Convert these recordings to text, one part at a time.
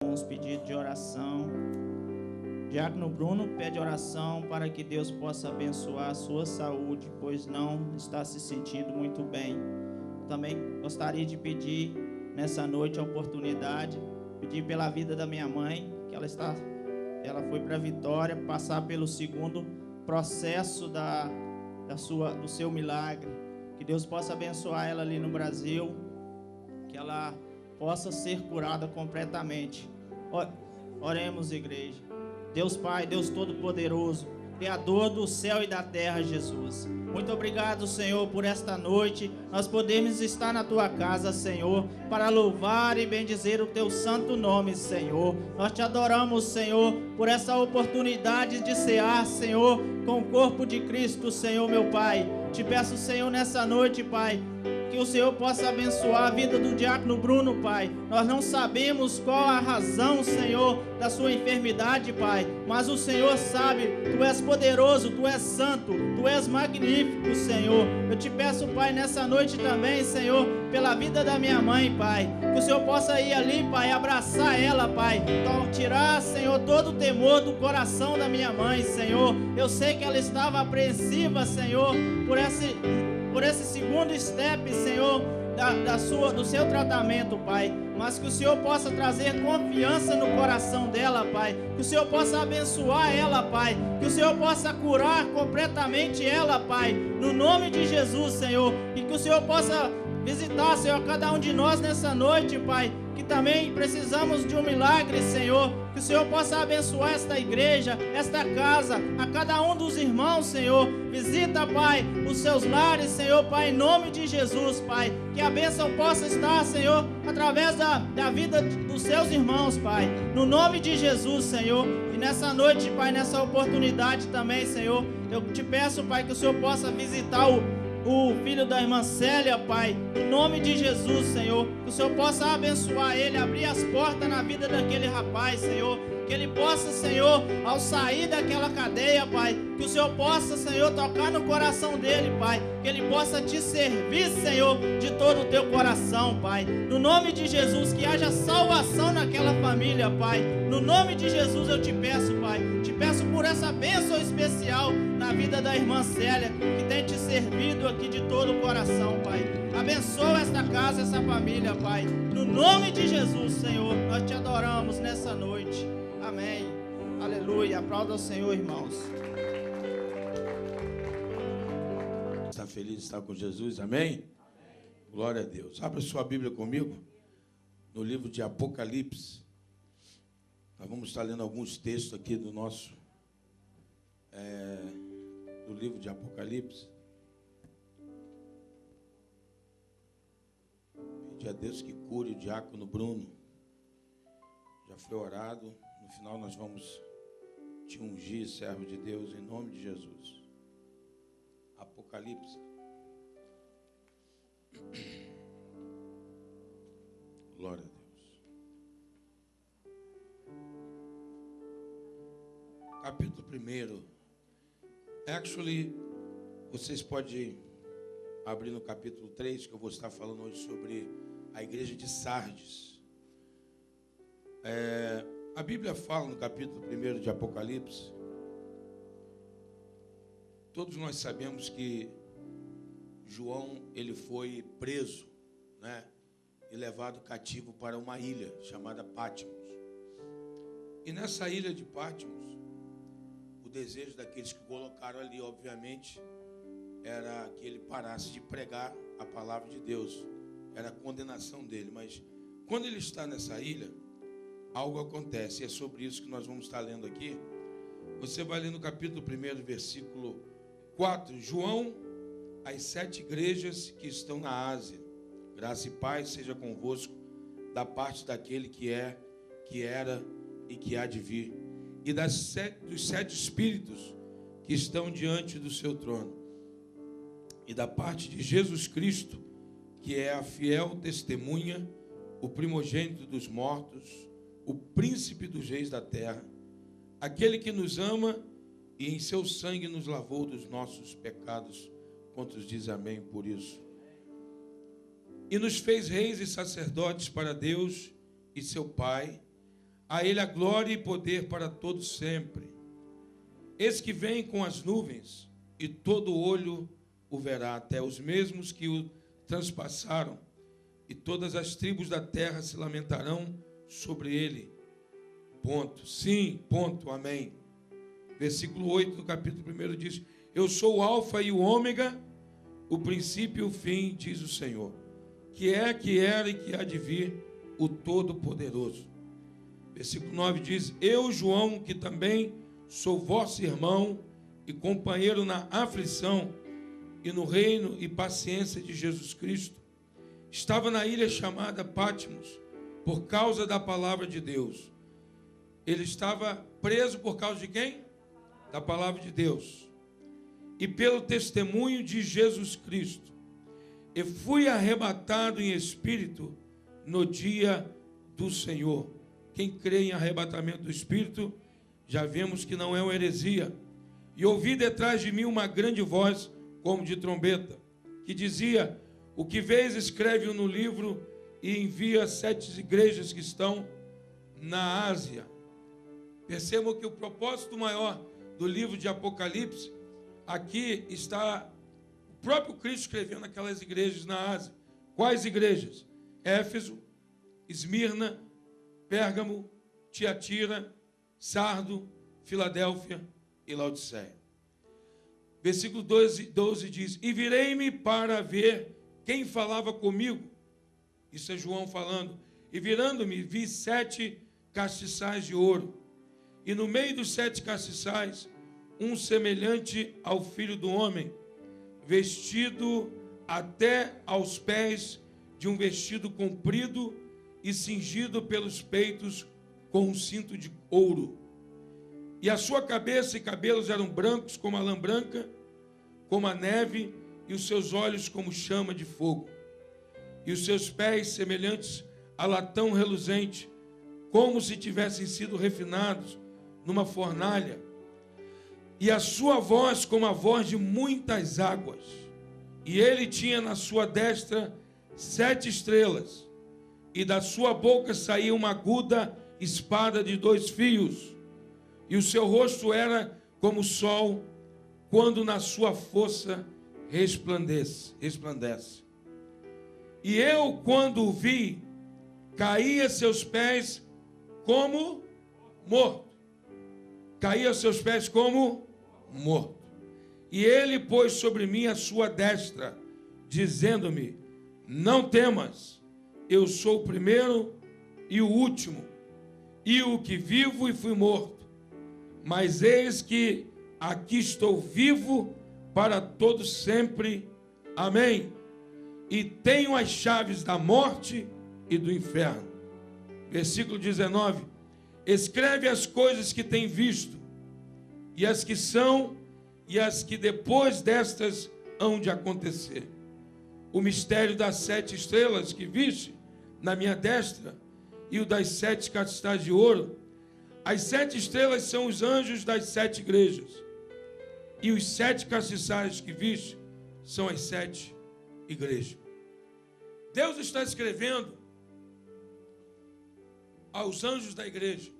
uns pedidos de oração. Diácono Bruno pede oração para que Deus possa abençoar a sua saúde, pois não está se sentindo muito bem. Também gostaria de pedir nessa noite a oportunidade, pedir pela vida da minha mãe, que ela foi para Vitória passar pelo segundo processo do seu milagre. Que Deus possa abençoar ela ali no Brasil, que ela possa ser curada completamente. Oremos, igreja. Deus Pai, Deus Todo-Poderoso, Criador do céu e da terra, Jesus. Muito obrigado, Senhor, por esta noite. Nós podemos estar na Tua casa, Senhor, para louvar e bendizer o Teu santo nome, Senhor. Nós Te adoramos, Senhor, por essa oportunidade de cear, Senhor, com o corpo de Cristo, Senhor, meu Pai. Te peço, Senhor, nessa noite, Pai, que o Senhor possa abençoar a vida do diácono Bruno, Pai. Nós não sabemos qual a razão, Senhor, da sua enfermidade, Pai, mas o Senhor sabe. Tu és poderoso, Tu és santo, Tu és magnífico, Senhor. Eu te peço, Pai, nessa noite também, Senhor, pela vida da minha mãe, Pai, que o Senhor possa ir ali, Pai, abraçar ela, Pai, então, tirar, Senhor, todo o temor do coração da minha mãe, Senhor. Eu sei que ela estava apreensiva, Senhor, por esse segundo step, Senhor, do seu tratamento, Pai, mas que o Senhor possa trazer confiança no coração dela, Pai, que o Senhor possa abençoar ela, Pai, que o Senhor possa curar completamente ela, Pai, no nome de Jesus, Senhor, e que o Senhor possa visitar, Senhor, cada um de nós nessa noite, Pai, que também precisamos de um milagre, Senhor, que o Senhor possa abençoar esta igreja, esta casa, a cada um dos irmãos, Senhor. Visita, Pai, os seus lares, Senhor, Pai, em nome de Jesus, Pai, que a bênção possa estar, Senhor, através da vida dos seus irmãos, Pai, no nome de Jesus, Senhor. E nessa noite, Pai, nessa oportunidade também, Senhor, eu te peço, Pai, que o Senhor possa visitar o filho da irmã Célia, Pai, no nome de Jesus, Senhor, que o Senhor possa abençoar ele, abrir as portas na vida daquele rapaz, Senhor, que ele possa, Senhor, ao sair daquela cadeia, Pai, que o Senhor possa, Senhor, tocar no coração dele, Pai, que ele possa te servir, Senhor, de todo o teu coração, Pai, no nome de Jesus, que haja salvação naquela família, Pai, no nome de Jesus eu te peço, Pai, te peço por essa bênção especial na vida da irmã Célia, que tem te servido aqui de todo o coração, Pai. Abençoa esta casa, essa família, Pai, no nome de Jesus, Senhor, nós te adoramos nessa noite. Amém. Aleluia. Aplauda o Senhor, irmãos. Está feliz de estar com Jesus? Amém? Glória a Deus. Abra sua Bíblia comigo no livro de Apocalipse. Nós vamos estar lendo alguns textos aqui do livro de Apocalipse. Pedir a Deus que cure o diácono Bruno. Já foi orado. No final nós vamos te ungir, servo de Deus, em nome de Jesus. Apocalipse. Glória a Deus. Capítulo 1. Actually, vocês podem abrir no capítulo 3, que eu vou estar falando hoje sobre a igreja de Sardes. A Bíblia fala no capítulo 1 de Apocalipse, todos nós sabemos que João, ele foi preso, né, e levado cativo para uma ilha chamada Patmos. E nessa ilha de Patmos, o desejo daqueles que colocaram ali, obviamente, era que ele parasse de pregar a palavra de Deus. Era a condenação dele. Mas quando ele está nessa ilha, algo acontece. E é sobre isso que nós vamos estar lendo aqui. Você vai ler no capítulo 1, versículo 4. João, as 7 igrejas que estão na Ásia. Graça e paz seja convosco, da parte daquele que é, que era e que há de vir. E dos 7 espíritos que estão diante do seu trono. E da parte de Jesus Cristo, que é a fiel testemunha, o primogênito dos mortos, o príncipe dos reis da terra, aquele que nos ama e em seu sangue nos lavou dos nossos pecados. Quantos dizem amém por isso? E nos fez reis e sacerdotes para Deus e seu Pai. A ele a glória e poder para todos sempre. Eis que vem com as nuvens, e todo olho o verá, até os mesmos que o transpassaram, e todas as tribos da terra se lamentarão sobre ele. Ponto. Sim, ponto. Amém. Versículo 8 do capítulo 1 diz: eu sou o alfa e o ômega, o princípio e o fim, diz o Senhor, que é, que era e que há de vir, o Todo-Poderoso. Versículo 9 diz: eu, João, que também sou vosso irmão e companheiro na aflição e no reino e paciência de Jesus Cristo, estava na ilha chamada Patmos, por causa da palavra de Deus. Ele estava preso por causa de quem? Da palavra de Deus. E pelo testemunho de Jesus Cristo. E fui arrebatado em espírito no dia do Senhor. Quem crê em arrebatamento do espírito, já vemos que não é uma heresia. E ouvi detrás de mim uma grande voz, como de trombeta, que dizia: o que vês, escreve-o no livro e envia às 7 igrejas que estão na Ásia. Percebam que o propósito maior do livro de Apocalipse, aqui está o próprio Cristo escrevendo aquelas igrejas na Ásia. Quais igrejas? Éfeso, Esmirna, Pérgamo, Tiatira, Sardo, Filadélfia e Laodiceia. Versículo 12 diz: e virei-me para ver quem falava comigo. Isso é João falando. E virando-me, vi 7 castiçais de ouro. E no meio dos 7 castiçais, um semelhante ao Filho do Homem, vestido até aos pés de um vestido comprido e cingido pelos peitos com um cinto de ouro. E a sua cabeça e cabelos eram brancos como a lã branca, como a neve, e os seus olhos como chama de fogo. E os seus pés semelhantes a latão reluzente, como se tivessem sido refinados numa fornalha. E a sua voz como a voz de muitas águas. E ele tinha na sua destra 7 estrelas, e da sua boca saía uma aguda espada de 2 fios, e o seu rosto era como o sol, quando na sua força resplandece. E eu, quando o vi, caí a seus pés como morto. Caí a seus pés como morto. E ele pôs sobre mim a sua destra, dizendo-me: não temas, eu sou o primeiro e o último, e o que vivo e fui morto. Mas eis que aqui estou vivo para todo sempre. Amém. E tenho as chaves da morte e do inferno. Versículo 19. Escreve as coisas que tem visto, e as que são, e as que depois destas hão de acontecer. O mistério das 7 estrelas que viste na minha destra, e o das 7 castiçais de ouro. As 7 estrelas são os anjos das 7 igrejas, e os 7 castiçais que viste são as 7 igrejas. Deus está escrevendo aos anjos da igreja.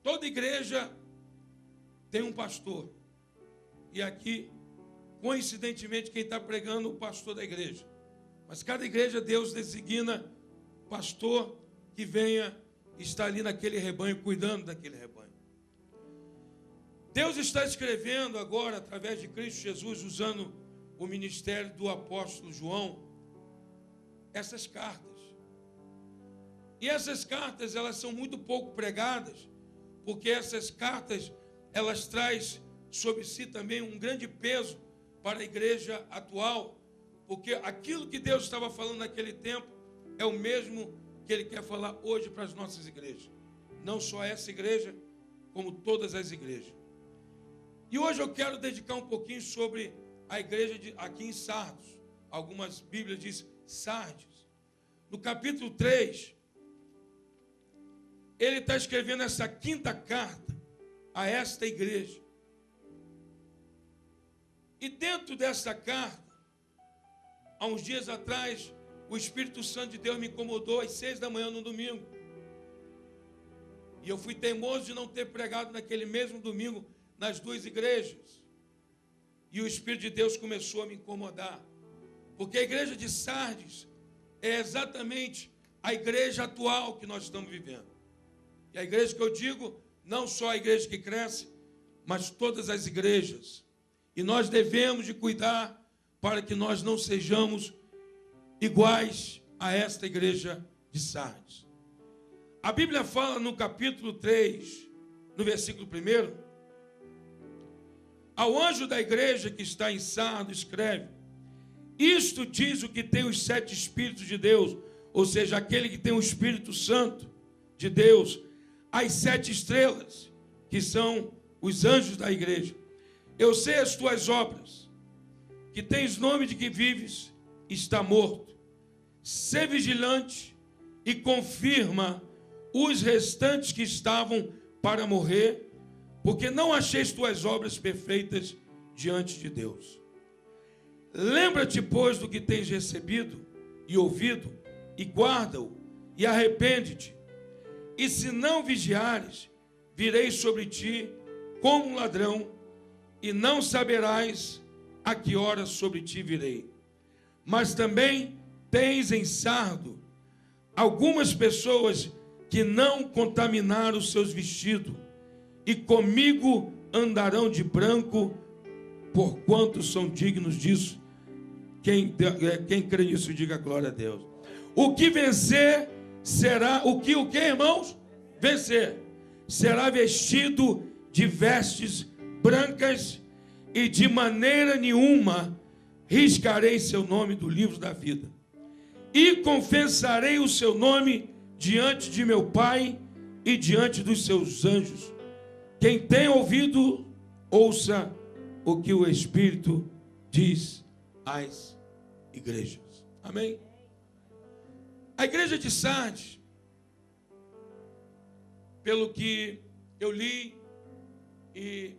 Toda igreja tem um pastor. E aqui, coincidentemente, quem está pregando é o pastor da igreja. Mas cada igreja, Deus designa pastor que venha estar ali naquele rebanho, cuidando daquele rebanho. Deus está escrevendo agora, através de Cristo Jesus, usando o ministério do apóstolo João, essas cartas. E essas cartas, elas são muito pouco pregadas, porque essas cartas, elas trazem sobre si também um grande peso para a igreja atual, porque aquilo que Deus estava falando naquele tempo é o mesmo que Ele quer falar hoje para as nossas igrejas. Não só essa igreja, como todas as igrejas. E hoje eu quero dedicar um pouquinho sobre a igreja aqui em Sardos. Algumas Bíblias dizem Sardes. No capítulo 3, ele está escrevendo essa 5ª carta a esta igreja. E dentro dessa carta, há uns dias atrás, o Espírito Santo de Deus me incomodou às 6 da manhã no domingo. E eu fui teimoso de não ter pregado naquele mesmo domingo nas duas igrejas. E o Espírito de Deus começou a me incomodar. Porque a igreja de Sardes é exatamente a igreja atual que nós estamos vivendo. E a igreja que eu digo, não só a igreja que cresce, mas todas as igrejas. E nós devemos de cuidar para que nós não sejamos iguais a esta igreja de Sardes. A Bíblia fala no capítulo 3, no versículo 1, ao anjo da igreja que está em Sardes, escreve: isto diz o que tem os 7 Espíritos de Deus, ou seja, aquele que tem o Espírito Santo de Deus, as 7 estrelas, que são os anjos da igreja. Eu sei as tuas obras, que tens nome de que vives, está morto. Sê vigilante e confirma os restantes que estavam para morrer, porque não acheis tuas obras perfeitas diante de Deus. Lembra-te, pois, do que tens recebido e ouvido, e guarda-o, e arrepende-te. E se não vigiares, virei sobre ti como um ladrão, e não saberás a que hora sobre ti virei. Mas também tens em Sardo algumas pessoas que não contaminaram os seus vestidos, e comigo andarão de branco, porquanto são dignos disso. Quem crê nisso, diga glória a Deus. O que vencer será, o que, irmãos? Vencer. Será vestido de vestes brancas, e de maneira nenhuma riscarei seu nome do livro da vida. E confessarei o seu nome diante de meu Pai e diante dos seus anjos. Quem tem ouvido, ouça o que o Espírito diz às igrejas. Amém? A igreja de Sardes, pelo que eu li e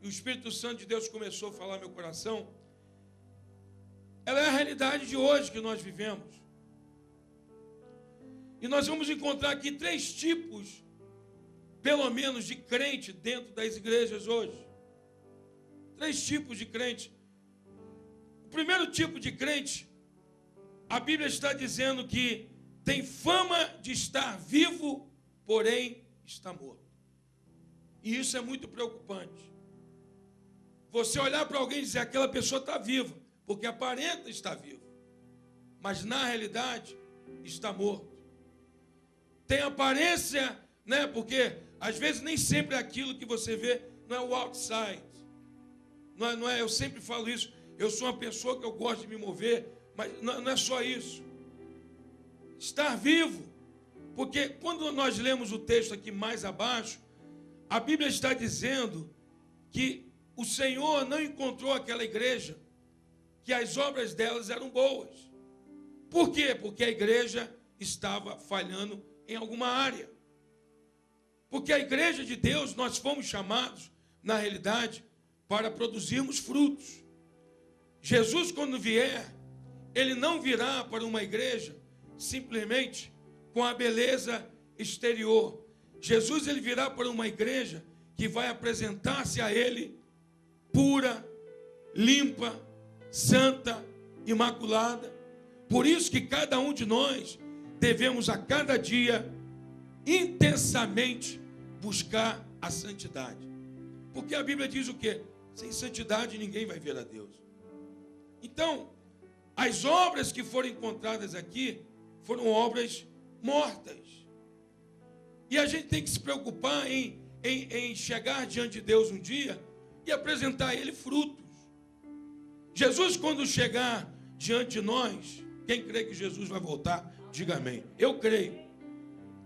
o Espírito Santo de Deus começou a falar no meu coração, ela é a realidade de hoje que nós vivemos. E nós vamos encontrar aqui 3 tipos, pelo menos, de crente dentro das igrejas hoje. 3 tipos de crente. O primeiro tipo de crente, a Bíblia está dizendo que tem fama de estar vivo, porém está morto. E isso é muito preocupante. Você olhar para alguém e dizer: aquela pessoa está viva, porque aparenta estar viva, mas na realidade está morto. Tem aparência, né? Porque às vezes nem sempre aquilo que você vê não é o outside. Não é, eu sempre falo isso. Eu sou uma pessoa que eu gosto de me mover, mas não é só isso. Estar vivo. Porque quando nós lemos o texto aqui mais abaixo, a Bíblia está dizendo que o Senhor não encontrou aquela igreja, que as obras delas eram boas. Por quê? Porque a igreja estava falhando em alguma área. Porque a igreja de Deus, nós fomos chamados, na realidade, para produzirmos frutos. Jesus, quando vier, ele não virá para uma igreja simplesmente com a beleza exterior. Jesus, ele virá para uma igreja que vai apresentar-se a ele pura, limpa, santa, imaculada. Por isso que cada um de nós devemos a cada dia intensamente buscar a santidade. Porque a Bíblia diz o quê? Sem santidade ninguém vai ver a Deus. Então, as obras que foram encontradas aqui foram obras mortas. E a gente tem que se preocupar em chegar diante de Deus um dia e apresentar a Ele frutos. Jesus, quando chegar diante de nós, quem crê que Jesus vai voltar, diga amém. Eu creio.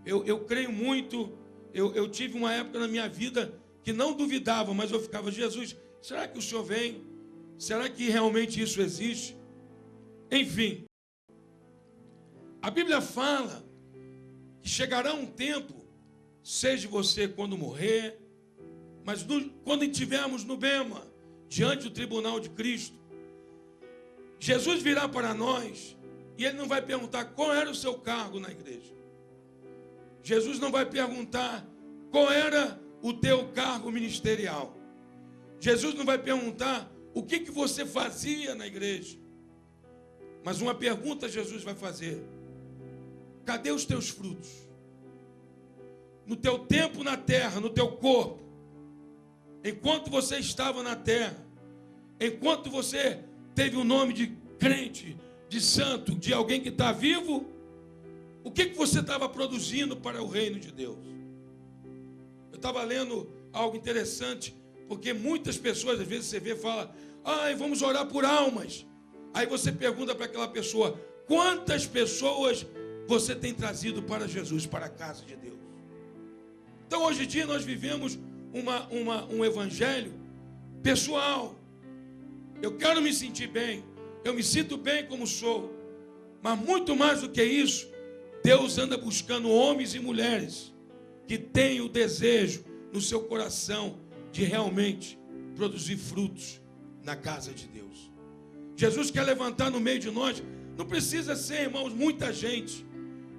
Eu creio muito. Eu tive uma época na minha vida que não duvidava, mas eu ficava: Jesus, será que o Senhor vem? Será que realmente isso existe? Enfim, a Bíblia fala que chegará um tempo, seja você quando morrer, mas quando estivermos no bema, diante do tribunal de Cristo, Jesus virá para nós e Ele não vai perguntar qual era o seu cargo na igreja. Jesus não vai perguntar qual era o teu cargo ministerial. Jesus não vai perguntar o que você fazia na igreja. Mas uma pergunta Jesus vai fazer: cadê os teus frutos? No teu tempo na terra, no teu corpo, enquanto você estava na terra, enquanto você teve o nome de crente, de santo, de alguém que está vivo, o que você estava produzindo para o reino de Deus? Eu estava lendo algo interessante, porque muitas pessoas, às vezes você vê e fala: vamos orar por almas. Aí você pergunta para aquela pessoa: quantas pessoas você tem trazido para Jesus, para a casa de Deus? Então hoje em dia nós vivemos um evangelho pessoal. Eu quero me sentir bem, eu me sinto bem como sou, mas muito mais do que isso, Deus anda buscando homens e mulheres que têm o desejo no seu coração de realmente produzir frutos na casa de Deus. Jesus quer levantar no meio de nós, não precisa ser, irmãos, muita gente.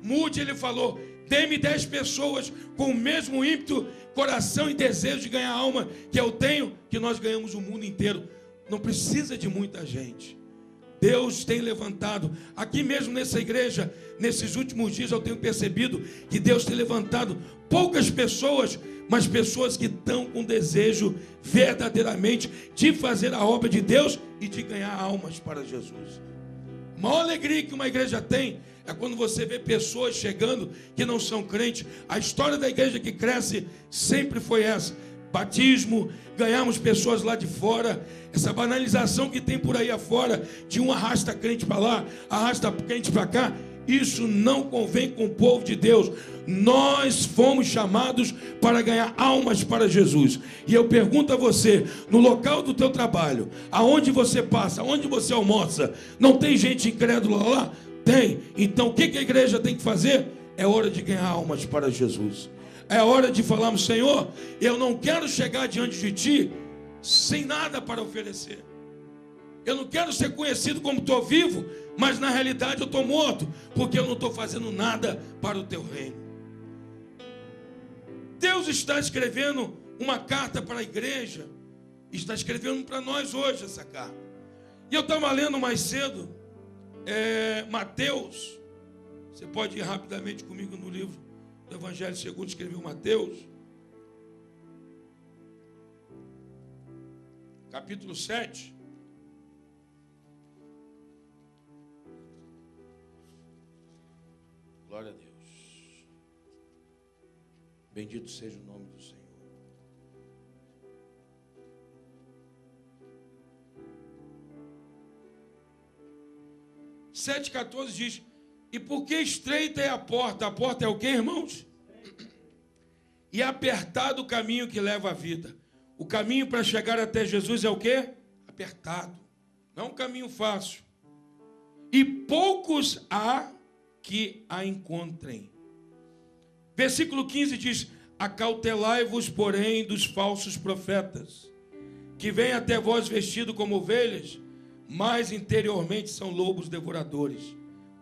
Mude, ele falou: dê-me 10 pessoas com o mesmo ímpeto, coração e desejo de ganhar alma que eu tenho, que nós ganhamos o mundo inteiro. Não precisa de muita gente. Deus tem levantado, aqui mesmo nessa igreja, nesses últimos dias eu tenho percebido que Deus tem levantado poucas pessoas, mas pessoas que estão com desejo verdadeiramente de fazer a obra de Deus e de ganhar almas para Jesus. A maior alegria que uma igreja tem é quando você vê pessoas chegando que não são crentes. A história da igreja que cresce sempre foi essa: batismo, ganhamos pessoas lá de fora. Essa banalização que tem por aí afora, de um arrasta crente para lá, arrasta crente para cá, isso não convém com o povo de Deus. Nós fomos chamados para ganhar almas para Jesus. E eu pergunto a você, no local do teu trabalho, aonde você passa, aonde você almoça, não tem gente incrédula lá? Tem. Então o que a igreja tem que fazer? É hora de ganhar almas para Jesus. É hora de falarmos: Senhor, eu não quero chegar diante de Ti sem nada para oferecer. Eu não quero ser conhecido como estou vivo, mas na realidade eu estou morto, porque eu não estou fazendo nada para o Teu reino. Deus está escrevendo uma carta para a igreja, está escrevendo para nós hoje essa carta. E eu estava lendo mais cedo, Mateus. Você pode ir rapidamente comigo no livro do Evangelho segundo escreveu Mateus, capítulo 7. Glória a Deus. Bendito seja o nome do Senhor. Sete 14 diz: e porque estreita é a porta é o que, irmãos? E apertado o caminho que leva à vida. O caminho para chegar até Jesus é o que? Apertado, não é um caminho fácil. E poucos há que a encontrem. Versículo 15 diz: acautelai-vos, porém, dos falsos profetas, que vêm até vós vestidos como ovelhas, mas interiormente são lobos devoradores.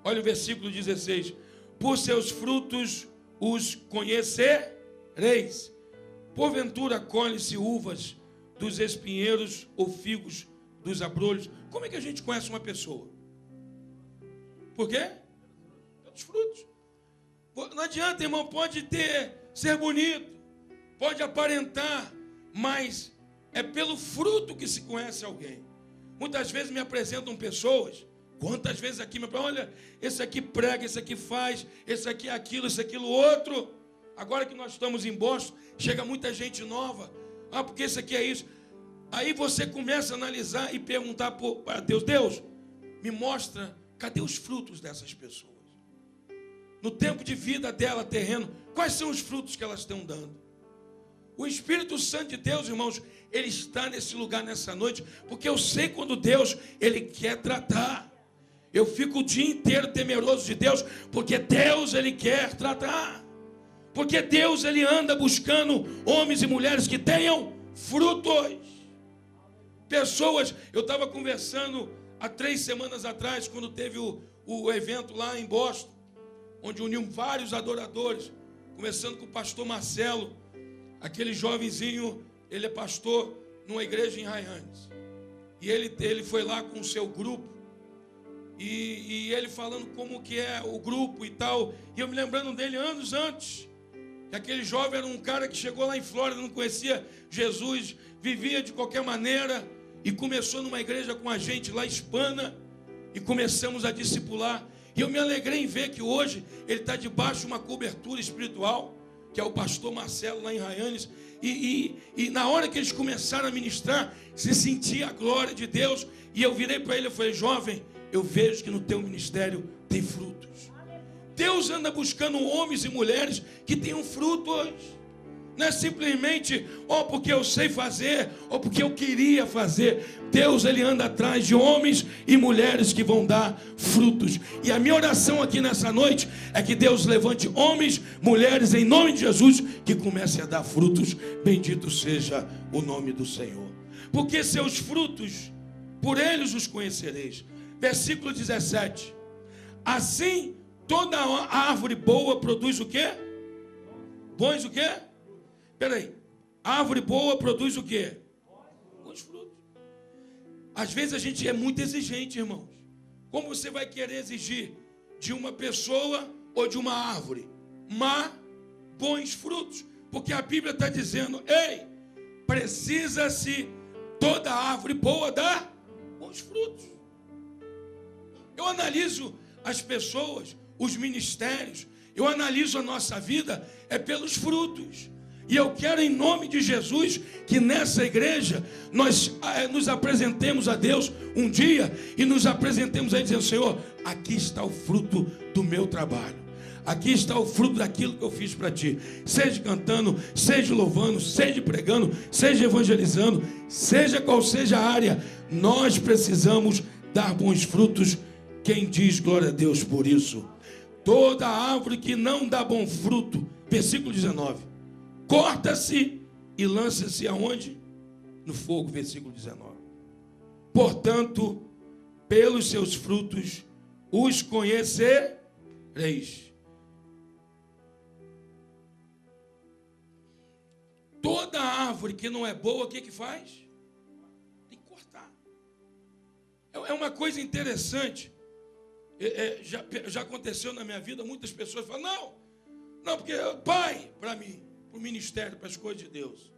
Olha o versículo 16: por seus frutos os conhecereis. Porventura colhe-se uvas dos espinheiros ou figos dos abrolhos? Como é que a gente conhece uma pessoa? Por quê? Pelos frutos. Não adianta, irmão, pode ser bonito, pode aparentar, mas é pelo fruto que se conhece alguém. Muitas vezes me apresentam pessoas, quantas vezes aqui me apresentam: olha, esse aqui prega, esse aqui faz, esse aqui é aquilo, esse aquilo outro. Agora que nós estamos em Boston, chega muita gente nova. Porque esse aqui é isso. Aí você começa a analisar e perguntar para Deus: Deus, me mostra, cadê os frutos dessas pessoas? No tempo de vida dela, terreno, quais são os frutos que elas estão dando? O Espírito Santo de Deus, irmãos, ele está nesse lugar nessa noite, porque eu sei quando Deus, ele quer tratar. Eu fico o dia inteiro temeroso de Deus, porque Deus, ele quer tratar. Porque Deus, ele anda buscando homens e mulheres que tenham frutos. Pessoas, eu estava conversando há 3 semanas atrás, quando teve o evento lá em Boston, onde uniu vários adoradores, começando com o pastor Marcelo, Aquele jovenzinho, ele é pastor numa igreja em Raianes. E ele foi lá com o seu grupo. E ele falando como que é o grupo e tal. E eu me lembrando dele anos antes. Que aquele jovem era um cara que chegou lá em Flórida, não conhecia Jesus, vivia de qualquer maneira. E começou numa igreja com a gente lá hispana. E começamos a discipular. E eu me alegrei em ver que hoje ele está debaixo de uma cobertura espiritual, que é o pastor Marcelo lá em Raianes. E na hora que eles começaram a ministrar, se sentia a glória de Deus. E eu virei para ele e falei: jovem, eu vejo que no teu ministério tem frutos. Deus anda buscando homens e mulheres que tenham frutos. Não é simplesmente, porque eu sei fazer, ou porque eu queria fazer. Deus, ele anda atrás de homens e mulheres que vão dar frutos. E a minha oração aqui nessa noite é que Deus levante homens, mulheres, em nome de Jesus, que comecem a dar frutos. Bendito seja o nome do Senhor. Porque seus frutos, por eles os conhecereis. Versículo 17. Assim, toda árvore boa produz o quê? Bons o quê? Peraí, árvore boa produz o quê? Bons frutos. Às vezes a gente é muito exigente, irmãos. Como você vai querer exigir de uma pessoa ou de uma árvore? Bons frutos. Porque a Bíblia está dizendo: ei, precisa-se toda árvore boa dar bons frutos. Eu analiso as pessoas, os ministérios, eu analiso a nossa vida pelos frutos. E eu quero, em nome de Jesus, que nessa igreja nós nos apresentemos a Deus um dia e nos apresentemos aí dizendo: Senhor, aqui está o fruto do meu trabalho. Aqui está o fruto daquilo que eu fiz para ti. Seja cantando, seja louvando, seja pregando, seja evangelizando, seja qual seja a área, nós precisamos dar bons frutos. Quem diz glória a Deus por isso? Toda árvore que não dá bom fruto, versículo 19, corta-se e lança-se aonde? No fogo, versículo 19. Portanto, pelos seus frutos os conhecereis. Toda árvore que não é boa, o que faz? Tem que cortar. É uma coisa interessante. Já aconteceu na minha vida, muitas pessoas falam: não, porque pai, para mim, para o ministério, para as coisas de Deus.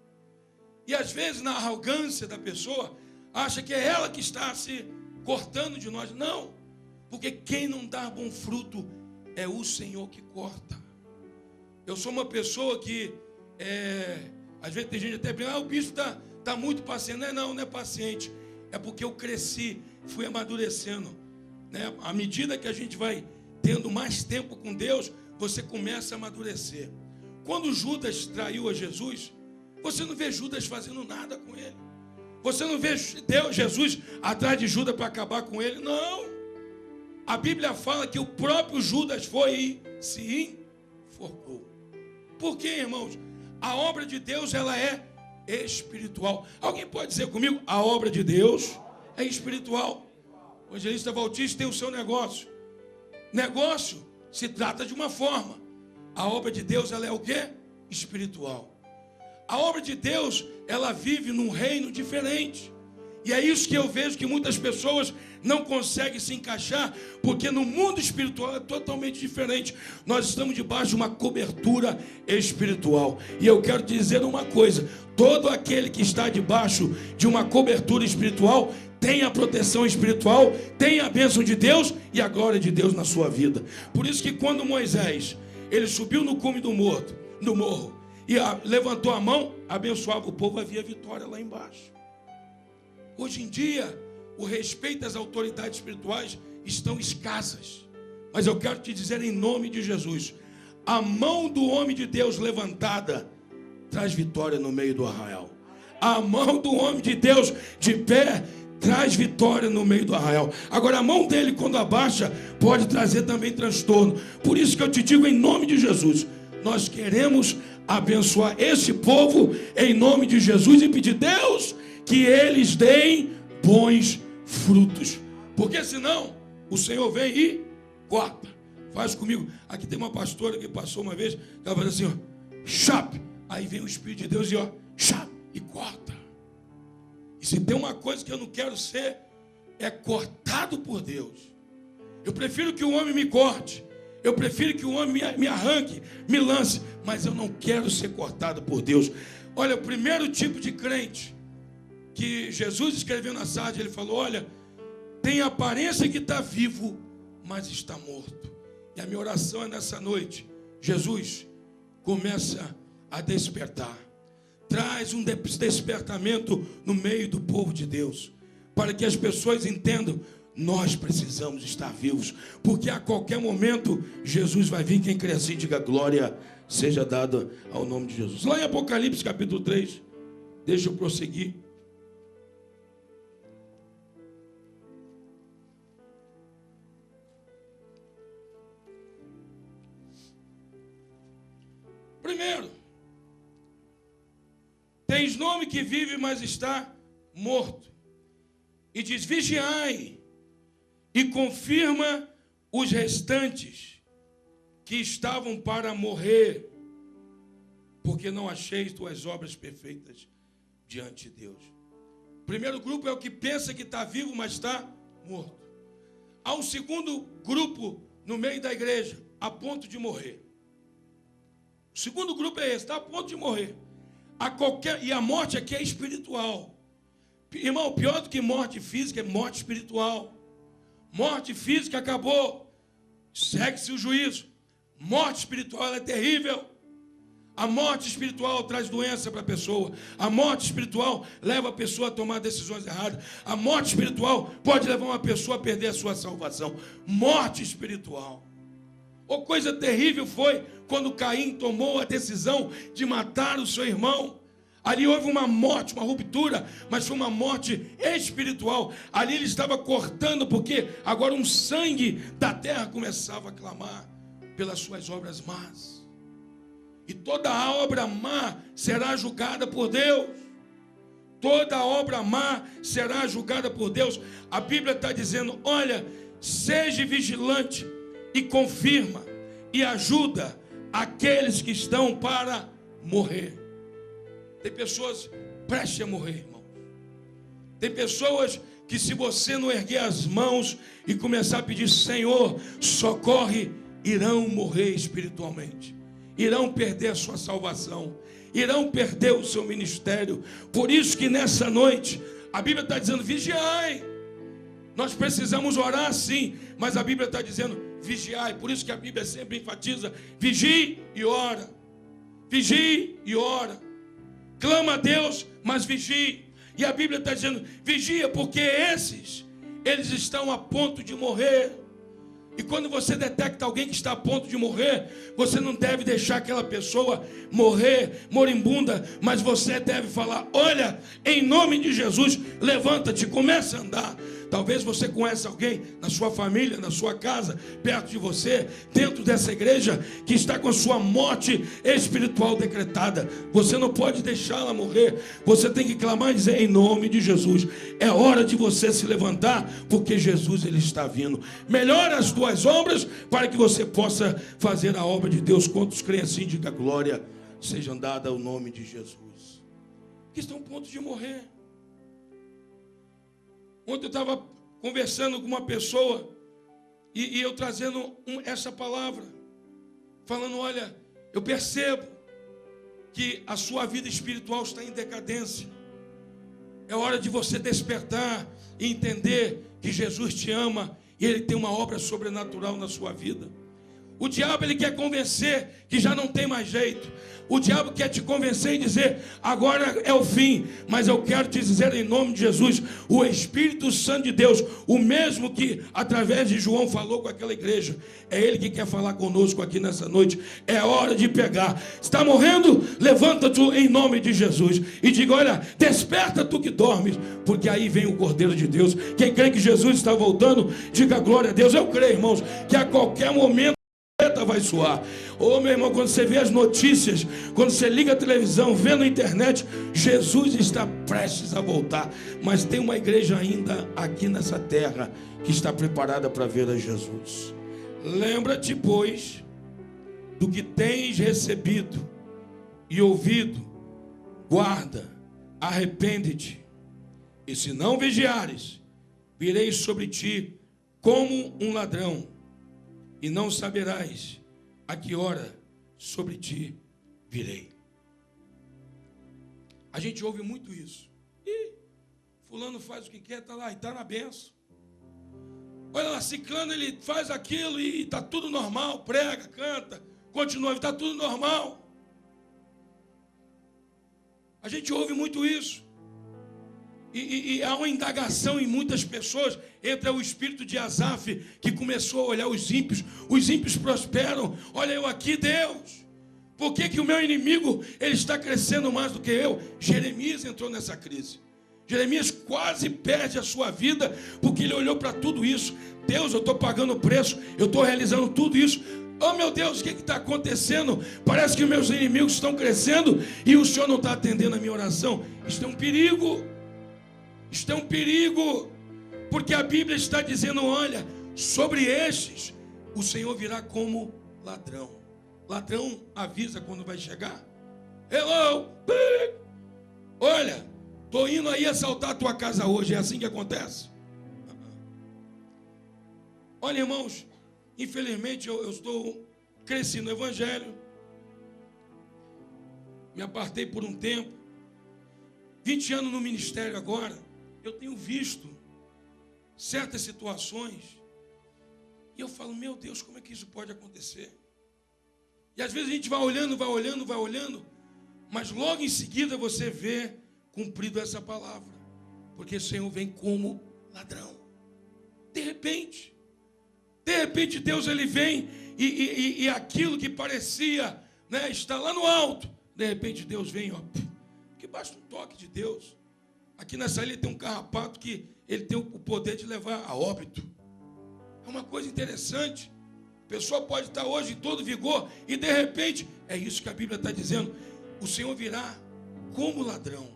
E às vezes, na arrogância da pessoa, acha que é ela que está se cortando de nós. Não, porque quem não dá bom fruto é o Senhor que corta. Eu sou uma pessoa que, às vezes tem gente até brinca: o bispo está muito paciente. Não é paciente, é porque eu cresci, fui amadurecendo. À medida que a gente vai tendo mais tempo com Deus, você começa a amadurecer. Quando Judas traiu a Jesus, você não vê Judas fazendo nada com ele. Você não vê Jesus atrás de Judas para acabar com ele. Não. A Bíblia fala que o próprio Judas foi e se enforcou. Por quê, irmãos? A obra de Deus, ela é espiritual. Alguém pode dizer comigo? A obra de Deus é espiritual. O evangelista Valtício tem o seu negócio. Negócio se trata de uma forma. A obra de Deus, ela é o quê? Espiritual. A obra de Deus, ela vive num reino diferente. E é isso que eu vejo que muitas pessoas não conseguem se encaixar, porque no mundo espiritual é totalmente diferente. Nós estamos debaixo de uma cobertura espiritual. E eu quero te dizer uma coisa: todo aquele que está debaixo de uma cobertura espiritual tem a proteção espiritual, tem a bênção de Deus e a glória de Deus na sua vida. Por isso que quando Moisés, ele subiu no cume do morro, e levantou a mão, abençoava o povo, havia vitória lá embaixo. Hoje em dia, o respeito às autoridades espirituais estão escassas. Mas eu quero te dizer em nome de Jesus: a mão do homem de Deus levantada traz vitória no meio do arraial. A mão do homem de Deus de pé traz vitória no meio do arraial. Agora, a mão dele, quando abaixa, pode trazer também transtorno. Por isso que eu te digo em nome de Jesus: nós queremos abençoar esse povo em nome de Jesus e pedir: Deus, que eles deem bons frutos. Porque senão, o Senhor vem e corta. Faz comigo. Aqui tem uma pastora que passou uma vez, ela falou assim: ó, chape. Aí vem o Espírito de Deus e corta. E se tem uma coisa que eu não quero ser, é cortado por Deus. Eu prefiro que o homem me corte, eu prefiro que o homem me arranque, me lance, mas eu não quero ser cortado por Deus. Olha, o primeiro tipo de crente que Jesus escreveu na Sardes, ele falou: olha, tem aparência que está vivo, mas está morto. E a minha oração é nessa noite: Jesus, começa a despertar. Traz um despertamento no meio do povo de Deus, para que as pessoas entendam: nós precisamos estar vivos, porque a qualquer momento Jesus vai vir. Quem crê assim, diga glória seja dada ao nome de Jesus. Lá em Apocalipse capítulo 3, deixa eu prosseguir. Primeiro, tens nome que vive, mas está morto. E diz: vigiai, e confirma os restantes que estavam para morrer, porque não acheis tuas obras perfeitas diante de Deus. O primeiro grupo é o que pensa que está vivo, mas está morto. Há um segundo grupo no meio da igreja, a ponto de morrer. O segundo grupo é esse, está a ponto de morrer. E a morte aqui é espiritual. Irmão, pior do que morte física é morte espiritual. Morte física acabou, segue-se o juízo. Morte espiritual, ela é terrível. A morte espiritual traz doença para a pessoa. A morte espiritual leva a pessoa a tomar decisões erradas. A morte espiritual pode levar uma pessoa a perder a sua salvação. Morte espiritual. Ou coisa terrível foi quando Caim tomou a decisão de matar o seu irmão. Ali houve uma morte, uma ruptura, mas foi uma morte espiritual. Ali ele estava cortando, porque agora um sangue da terra começava a clamar pelas suas obras más. E toda a obra má será julgada por Deus. Toda a obra má será julgada por Deus. A Bíblia está dizendo: olha, seja vigilante e confirma e ajuda aqueles que estão para morrer. Tem pessoas prestes a morrer, irmão. Tem pessoas que, se você não erguer as mãos e começar a pedir: Senhor, socorre, irão morrer espiritualmente. Irão perder a sua salvação. Irão perder o seu ministério. Por isso que nessa noite, a Bíblia está dizendo: vigiai. Nós precisamos orar sim, mas a Bíblia está dizendo: vigiai. Por isso que a Bíblia sempre enfatiza: vigie e ora. Vigie e ora. Clama a Deus, mas vigie. E a Bíblia está dizendo: vigia, porque eles estão a ponto de morrer. E quando você detecta alguém que está a ponto de morrer, você não deve deixar aquela pessoa morrer moribunda, mas você deve falar: olha, em nome de Jesus, levanta-te, começa a andar. Talvez você conheça alguém na sua família, na sua casa, perto de você, dentro dessa igreja, que está com a sua morte espiritual decretada. Você não pode deixá-la morrer. Você tem que clamar e dizer: em nome de Jesus, é hora de você se levantar, porque Jesus, ele está vindo. Melhora as tuas obras para que você possa fazer a obra de Deus. Quantos creem assim, diga glória seja dada ao nome de Jesus. Que estão a ponto de morrer. Ontem eu estava conversando com uma pessoa e eu trazendo essa palavra, falando: olha, eu percebo que a sua vida espiritual está em decadência. É hora de você despertar e entender que Jesus te ama e Ele tem uma obra sobrenatural na sua vida. O diabo, ele quer convencer que já não tem mais jeito. O diabo quer te convencer e dizer: agora é o fim. Mas eu quero te dizer, em nome de Jesus, o Espírito Santo de Deus, o mesmo que através de João falou com aquela igreja, é Ele que quer falar conosco aqui nessa noite. É hora de pegar. Está morrendo? Levanta-te em nome de Jesus e diga: olha, desperta tu que dormes, porque aí vem o Cordeiro de Deus. Quem crê que Jesus está voltando, diga glória a Deus. Eu creio, irmãos, que a qualquer momento vai soar. Ô meu irmão, quando você vê as notícias, quando você liga a televisão, vê na internet, Jesus está prestes a voltar. Mas tem uma igreja ainda aqui nessa terra que está preparada para ver a Jesus. Lembra-te, pois, do que tens recebido e ouvido, guarda, arrepende-te. E se não vigiares, virei sobre ti como um ladrão, e não saberás a que hora sobre ti virei. A gente ouve muito isso. Ih, fulano faz o que quer, está lá e está na benção. Olha lá, ciclano, ele faz aquilo e está tudo normal, prega, canta, continua, está tudo normal. A gente ouve muito isso. E há uma indagação em muitas pessoas. Entra o espírito de Asaf, que começou a olhar os ímpios prosperam. Olha eu aqui, Deus. Por que o meu inimigo ele está crescendo mais do que eu? Jeremias entrou nessa crise. Jeremias quase perde a sua vida, porque ele olhou para tudo isso. Deus, eu estou pagando o preço, eu estou realizando tudo isso. Oh meu Deus, o que está acontecendo? Parece que meus inimigos estão crescendo e o Senhor não está atendendo a minha oração. Isto é um perigo. Isto é um perigo. Porque a Bíblia está dizendo, olha, sobre estes o Senhor virá como ladrão. Ladrão avisa quando vai chegar. Hello! Olha, estou indo aí assaltar a tua casa hoje. É assim que acontece. Olha, irmãos, infelizmente eu estou crescendo no Evangelho. Me apartei por um tempo. 20 anos no ministério agora. Eu tenho visto certas situações. E eu falo, meu Deus, como é que isso pode acontecer? E às vezes a gente vai olhando. Mas logo em seguida você vê cumprido essa palavra. Porque o Senhor vem como ladrão. De repente Deus ele vem e aquilo que parecia, né, estar lá no alto, de repente Deus vem, ó, que basta um toque de Deus. Aqui nessa ilha tem um carrapato que ele tem o poder de levar a óbito. É uma coisa interessante. A pessoa pode estar hoje em todo vigor e de repente, é isso que a Bíblia está dizendo, o Senhor virá como ladrão.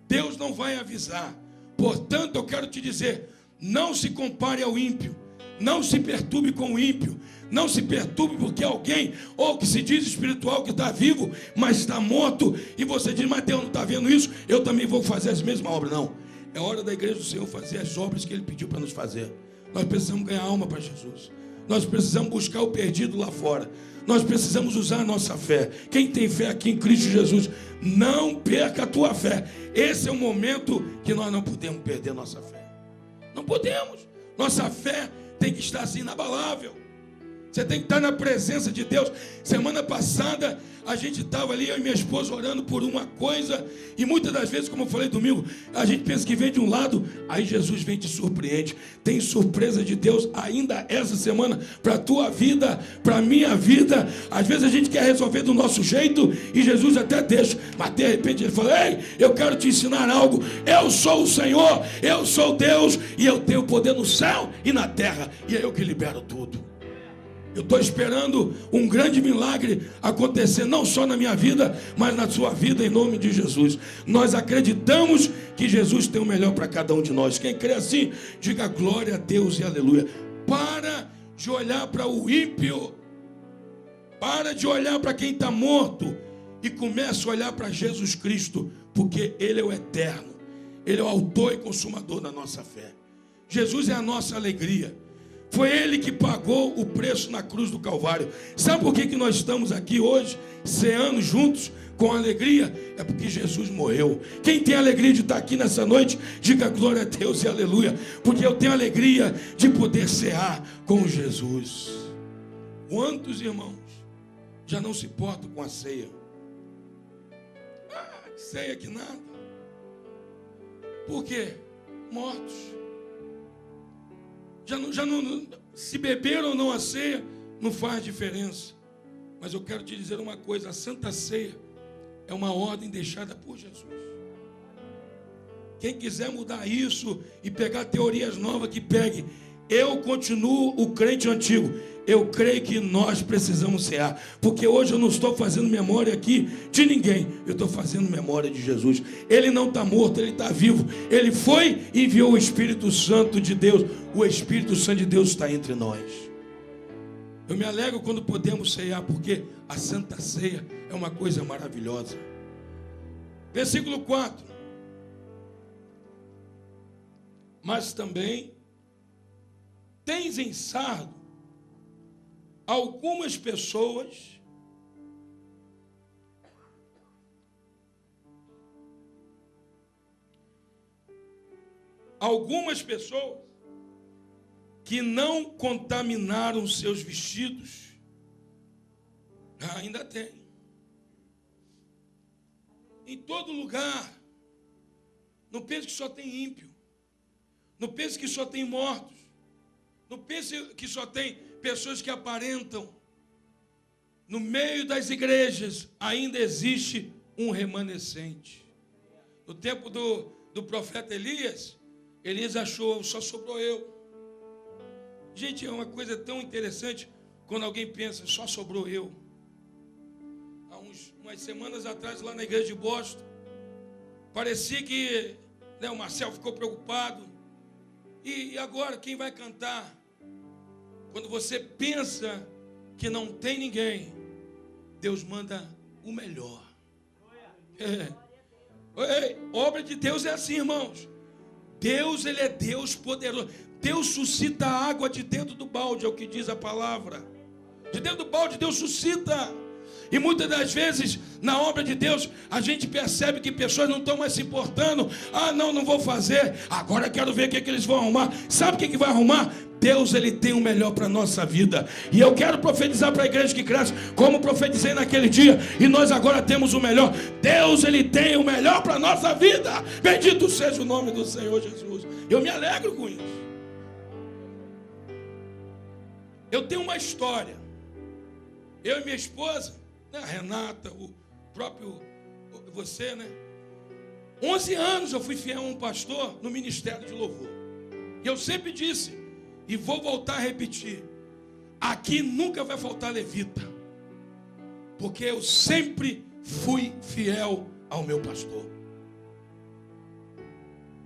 Deus não vai avisar. Portanto, eu quero te dizer, não se compare ao ímpio. Não se perturbe com o ímpio. Não se perturbe porque alguém, ou que se diz espiritual, que está vivo, mas está morto, e você diz, mas Deus não está vendo isso, eu também vou fazer as mesmas obras. Não, é hora da igreja do Senhor fazer as obras que Ele pediu para nos fazer. Nós precisamos ganhar alma para Jesus. Nós precisamos buscar o perdido lá fora. Nós precisamos usar a nossa fé. Quem tem fé aqui em Cristo Jesus, não perca a tua fé. Esse é o momento que nós não podemos perder nossa fé. Não podemos. Nossa fé tem que estar assim inabalável. Você tem que estar na presença de Deus. Semana passada a gente estava ali, eu e minha esposa, orando por uma coisa. E muitas das vezes, como eu falei domingo, a gente pensa que vem de um lado, aí Jesus vem e te surpreende. Tem surpresa de Deus ainda essa semana para a tua vida, para a minha vida. Às vezes a gente quer resolver do nosso jeito e Jesus até deixa, mas de repente Ele fala, ei, eu quero te ensinar algo. Eu sou o Senhor, eu sou Deus e eu tenho poder no céu e na terra, e é eu que libero tudo. Eu estou esperando um grande milagre acontecer, não só na minha vida, mas na sua vida, em nome de Jesus. Nós acreditamos que Jesus tem o melhor para cada um de nós. Quem crê assim, diga glória a Deus e aleluia. Para de olhar para o ímpio, para de olhar para quem está morto e começa a olhar para Jesus Cristo, porque Ele é o eterno, Ele é o autor e consumador da nossa fé. Jesus é a nossa alegria. Foi Ele que pagou o preço na cruz do Calvário. Sabe por que nós estamos aqui hoje, ceando juntos com alegria? É porque Jesus morreu. Quem tem alegria de estar aqui nessa noite, diga glória a Deus e aleluia. Porque eu tenho alegria de poder cear com Jesus. Quantos irmãos já não se portam com a ceia? Ceia que nada. Por quê? Mortos. Já não, se beber ou não a ceia, não faz diferença. Mas eu quero te dizer uma coisa, a Santa Ceia é uma ordem deixada por Jesus. Quem quiser mudar isso e pegar teorias novas, que pegue. Eu continuo o crente antigo. Eu creio que nós precisamos cear, porque hoje eu não estou fazendo memória aqui de ninguém, eu estou fazendo memória de Jesus. Ele não está morto, Ele está vivo. Ele foi e enviou o Espírito Santo de Deus. O Espírito Santo de Deus está entre nós. Eu me alegro quando podemos cear, porque a Santa Ceia é uma coisa maravilhosa. Versículo 4. Mas também tens em Sardo algumas pessoas que não contaminaram seus vestidos. Ainda tem. Em todo lugar. Não pense que só tem ímpio. Não pense que só tem mortos. Não pense que só tem pessoas que aparentam. No meio das igrejas ainda existe um remanescente. No tempo do profeta Elias achou, só sobrou eu. Gente, é uma coisa tão interessante quando alguém pensa, só sobrou eu. Há umas semanas atrás, lá na igreja de Boston, parecia que o Marcel ficou preocupado. E agora, quem vai cantar? Quando você pensa que não tem ninguém, Deus manda o melhor. Obra de Deus é assim, irmãos. Deus, Ele é Deus poderoso. Deus suscita a água de dentro do balde, é o que diz a palavra. De dentro do balde, Deus suscita. E muitas das vezes, na obra de Deus, a gente percebe que pessoas não estão mais se importando. Não vou fazer. Agora quero ver o que eles vão arrumar. Sabe o que vai arrumar? Deus, Ele tem o melhor para a nossa vida. E eu quero profetizar para a igreja que cresce, como profetizei naquele dia. E nós agora temos o melhor. Deus, Ele tem o melhor para a nossa vida. Bendito seja o nome do Senhor Jesus. Eu me alegro com isso. Eu tenho uma história. Eu e minha esposa, a Renata, o próprio você, 11 anos eu fui fiel a um pastor no ministério de louvor. E eu sempre disse, e vou voltar a repetir, aqui nunca vai faltar levita, porque eu sempre fui fiel ao meu pastor.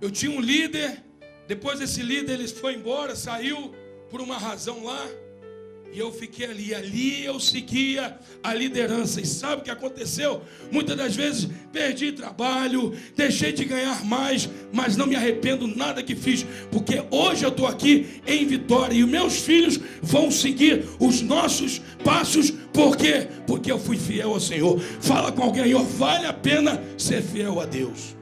Eu tinha um líder, depois esse líder ele foi embora, saiu por uma razão lá, e eu fiquei ali eu seguia a liderança. E sabe o que aconteceu? Muitas das vezes perdi trabalho, deixei de ganhar mais, mas não me arrependo nada que fiz, porque hoje eu estou aqui em Vitória e os meus filhos vão seguir os nossos passos. Por quê? Porque eu fui fiel ao Senhor. Fala com alguém aí, vale a pena ser fiel a Deus.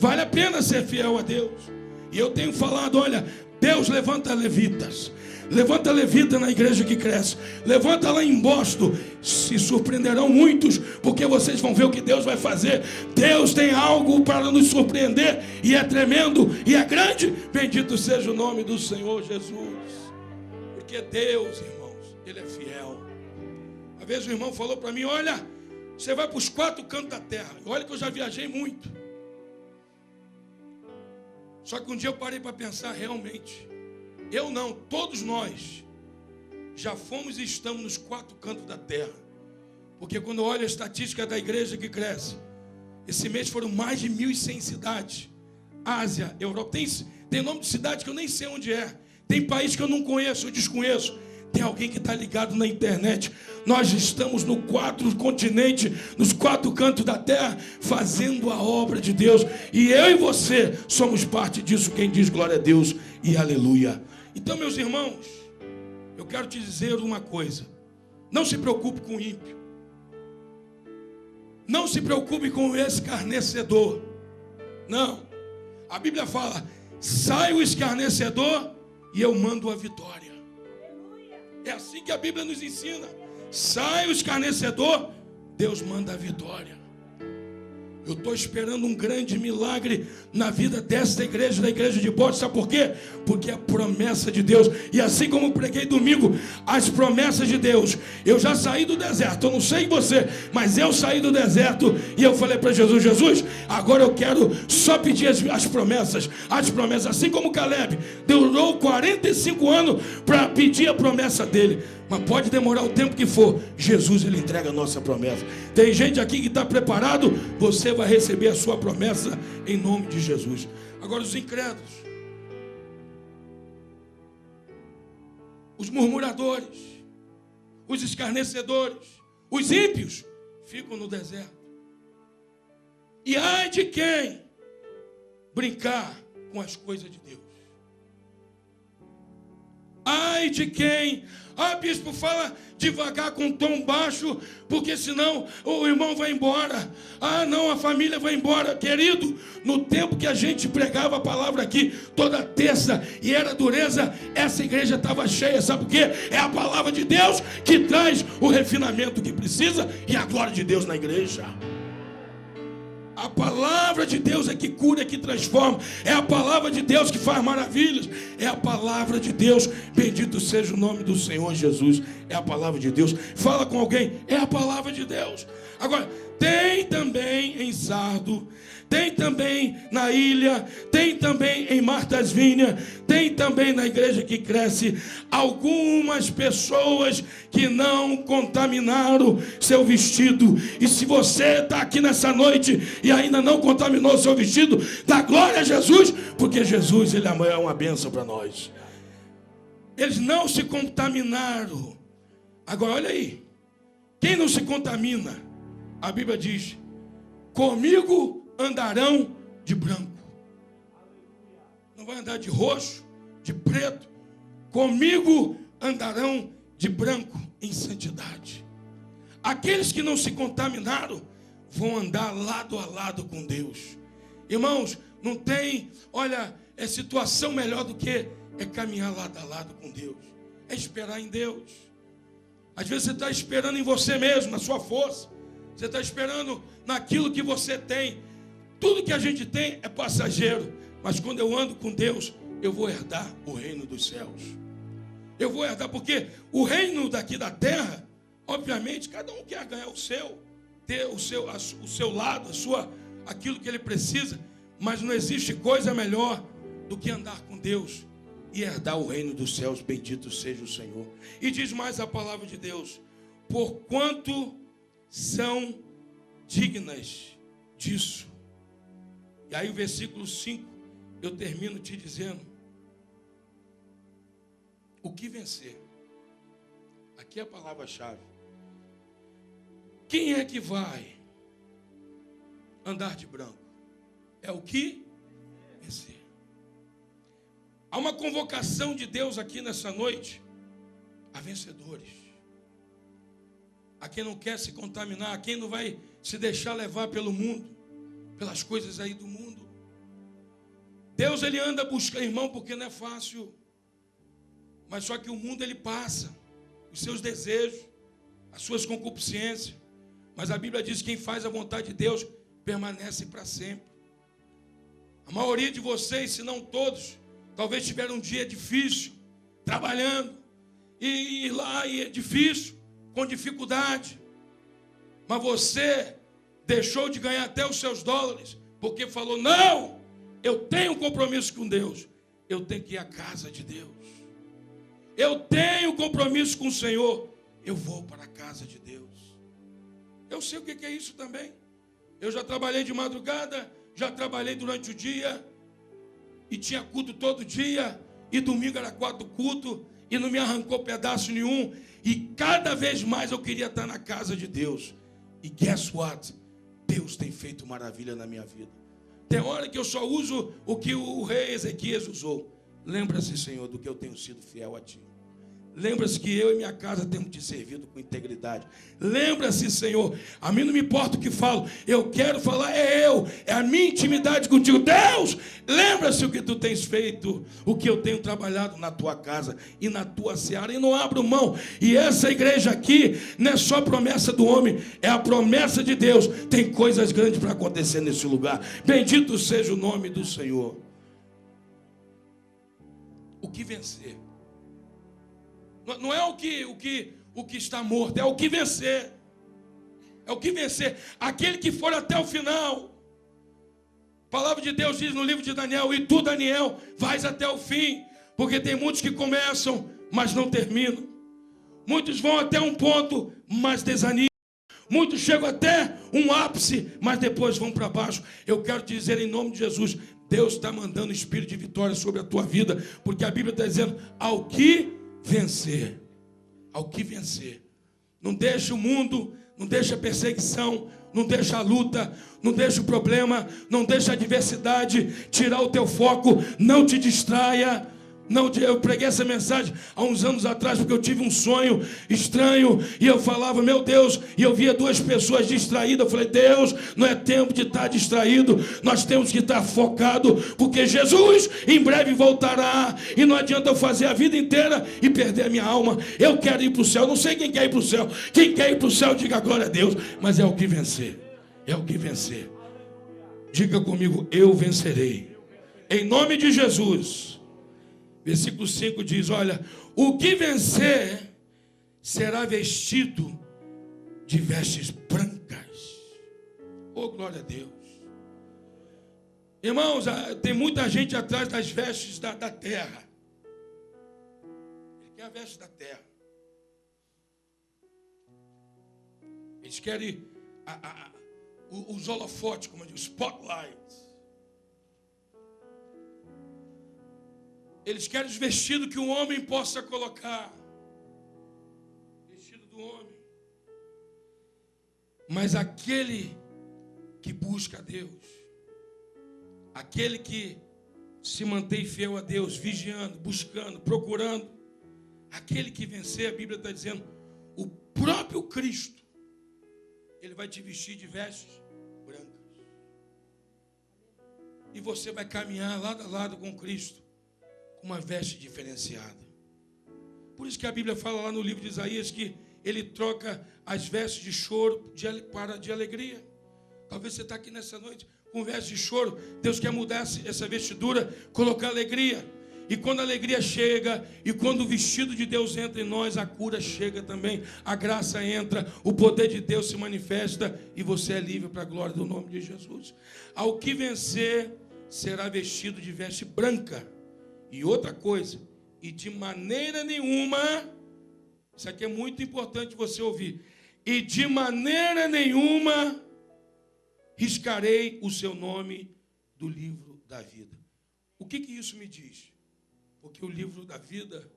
Vale a pena ser fiel a Deus. E eu tenho falado, olha, Deus levanta levitas. Levanta levita na igreja que cresce. Levanta lá em Boston. Se surpreenderão muitos, porque vocês vão ver o que Deus vai fazer. Deus tem algo para nos surpreender, e é tremendo, e é grande. Bendito seja o nome do Senhor Jesus. Porque Deus, irmãos, Ele é fiel. Uma vez o irmão falou para mim, olha, você vai para os 4 cantos da terra. Olha que eu já viajei muito. Só que um dia eu parei para pensar, realmente, eu não, todos nós já fomos e estamos nos 4 cantos da terra. Porque quando eu olho a estatística da igreja que cresce, esse mês foram mais de 1.100 cidades. Ásia, Europa, tem nome de cidade que eu nem sei onde é. Tem país que eu não conheço, eu desconheço. Tem alguém que está ligado na internet. Nós estamos no 4 continentes, nos 4 cantos da terra, fazendo a obra de Deus. E eu e você somos parte disso. Quem diz glória a Deus e aleluia. Então, meus irmãos, eu quero te dizer uma coisa. Não se preocupe com o ímpio. Não se preocupe com o escarnecedor. Não. A Bíblia fala, sai o escarnecedor e eu mando a vitória. É assim que a Bíblia nos ensina. Sai o escarnecedor, Deus manda a vitória. Eu estou esperando um grande milagre na vida desta igreja, da igreja de Boston. Sabe por quê? Porque é a promessa de Deus. E assim como eu preguei domingo, as promessas de Deus. Eu já saí do deserto, eu não sei você, mas eu saí do deserto e eu falei para Jesus, Jesus, agora eu quero só pedir as promessas. As promessas, assim como Caleb durou 45 anos para pedir a promessa dele. Mas pode demorar o tempo que for, Jesus, Ele entrega a nossa promessa. Tem gente aqui que está preparado, você vai receber a sua promessa em nome de Jesus. Agora os incrédulos, os murmuradores, os escarnecedores, os ímpios ficam no deserto. E ai de quem brincar com as coisas de Deus. Ai de quem... bispo, fala devagar com tom baixo, porque senão o irmão vai embora. Não, a família vai embora. Querido, no tempo que a gente pregava a palavra aqui, toda terça, e era dureza, essa igreja estava cheia. Sabe por quê? É a palavra de Deus que traz o refinamento que precisa e a glória de Deus na igreja. A palavra de Deus é que cura, é que transforma. É a palavra de Deus que faz maravilhas. É a palavra de Deus. Bendito seja o nome do Senhor Jesus. É a palavra de Deus. Fala com alguém. É a palavra de Deus. Agora, tem também em Sardo, tem também na ilha, tem também em Martas Vinhas, tem também na igreja que cresce, algumas pessoas que não contaminaram seu vestido. E se você está aqui nessa noite e ainda não contaminou seu vestido, dá glória a Jesus, porque Jesus, Ele é uma bênção para nós. Eles não se contaminaram. Agora olha aí, quem não se contamina, a Bíblia diz: comigo andarão de branco. Não vai andar de roxo, de preto. Comigo andarão de branco em santidade. Aqueles que não se contaminaram vão andar lado a lado com Deus. Irmãos, não tem, é situação melhor do que caminhar lado a lado com Deus. É esperar em Deus. Às vezes você está esperando em você mesmo, na sua força. Você está esperando naquilo que você tem. Tudo que a gente tem é passageiro. Mas quando eu ando com Deus, eu vou herdar o reino dos céus. Eu vou herdar, porque o reino daqui da terra, obviamente, cada um quer ganhar o seu, ter o seu lado, aquilo que ele precisa. Mas não existe coisa melhor do que andar com Deus e herdar o reino dos céus. Bendito seja o Senhor. E diz mais a palavra de Deus: porquanto são dignas disso. E aí o versículo 5, eu termino te dizendo: o que vencer? Aqui é a palavra-chave. Quem é que vai andar de branco? É o que vencer. Há uma convocação de Deus aqui nessa noite a vencedores, a quem não quer se contaminar, a quem não vai se deixar levar pelo mundo, pelas coisas aí do mundo. Deus, Ele anda buscando, irmão, porque não é fácil. Mas só que o mundo, ele passa, os seus desejos, as suas concupiscências. Mas a Bíblia diz que quem faz a vontade de Deus permanece para sempre. A maioria de vocês, se não todos, talvez tiveram um dia difícil, trabalhando, e lá e é difícil, com dificuldade. Mas você deixou de ganhar até os seus dólares, porque falou: não, eu tenho um compromisso com Deus, eu tenho que ir à casa de Deus, eu tenho compromisso com o Senhor, eu vou para a casa de Deus. Eu sei o que é isso também. Eu já trabalhei de madrugada, já trabalhei durante o dia, e tinha culto todo dia, e domingo era 4 cultos, e não me arrancou pedaço nenhum, e cada vez mais eu queria estar na casa de Deus. E guess what? Deus tem feito maravilha na minha vida. Tem hora que eu só uso o que o rei Ezequias usou. Lembra-se, Senhor, do que eu tenho sido fiel a Ti. Lembra-se que eu e minha casa temos te servido com integridade. Lembra-se, Senhor, a mim não me importa o que falo, eu quero falar, é a minha intimidade contigo. Deus, lembra-se o que tu tens feito, o que eu tenho trabalhado na tua casa e na tua seara, e não abro mão. E essa igreja aqui não é só promessa do homem, é a promessa de Deus. Tem coisas grandes para acontecer nesse lugar. Bendito seja o nome do Senhor. O que vencer? Não é o que está morto, é o que vencer. É o que vencer. Aquele que for até o final. A palavra de Deus diz no livro de Daniel: e tu, Daniel, vais até o fim. Porque tem muitos que começam, mas não terminam. Muitos vão até um ponto, mas desanimam. Muitos chegam até um ápice, mas depois vão para baixo. Eu quero te dizer em nome de Jesus: Deus está mandando espírito de vitória sobre a tua vida. Porque a Bíblia está dizendo: ao que vencer. Ao que vencer. Não deixe o mundo Não deixa a perseguição, não deixa a luta, não deixa o problema, não deixa a adversidade tirar o teu foco, não te distraia. Não, eu preguei essa mensagem há uns anos atrás, porque eu tive um sonho estranho, e eu falava, meu Deus, e eu via duas pessoas distraídas. Eu falei, Deus, não é tempo de estar distraído, nós temos que estar focado, porque Jesus em breve voltará, e não adianta eu fazer a vida inteira e perder a minha alma. Eu quero ir para o céu, não sei quem quer ir para o céu. Quem quer ir para o céu, diga glória a Deus, mas é o que vencer, é o que vencer. Diga comigo, eu vencerei, em nome de Jesus. Versículo 5 diz, olha, o que vencer será vestido de vestes brancas. Oh, glória a Deus. Irmãos, tem muita gente atrás das vestes da terra. Ele quer a veste da terra. Eles querem os holofotes, como eu digo, spotlights. Eles querem os vestidos que o homem possa colocar. Vestido do homem. Mas aquele que busca a Deus, aquele que se mantém fiel a Deus, vigiando, buscando, procurando, aquele que vencer, a Bíblia está dizendo, o próprio Cristo, ele vai te vestir de vestes brancas. E você vai caminhar lado a lado com Cristo, uma veste diferenciada. Por isso que a Bíblia fala lá no livro de Isaías que ele troca as vestes de choro para de alegria. Talvez você está aqui nessa noite com vestes de choro. Deus quer mudar essa vestidura, colocar alegria. E quando a alegria chega, e quando o vestido de Deus entra em nós, a cura chega também, a graça entra, o poder de Deus se manifesta e você é livre para a glória do nome de Jesus. Ao que vencer será vestido de veste branca. E outra coisa, e de maneira nenhuma, isso aqui é muito importante você ouvir, e de maneira nenhuma riscarei o seu nome do livro da vida. O que isso me diz? Porque o livro da vida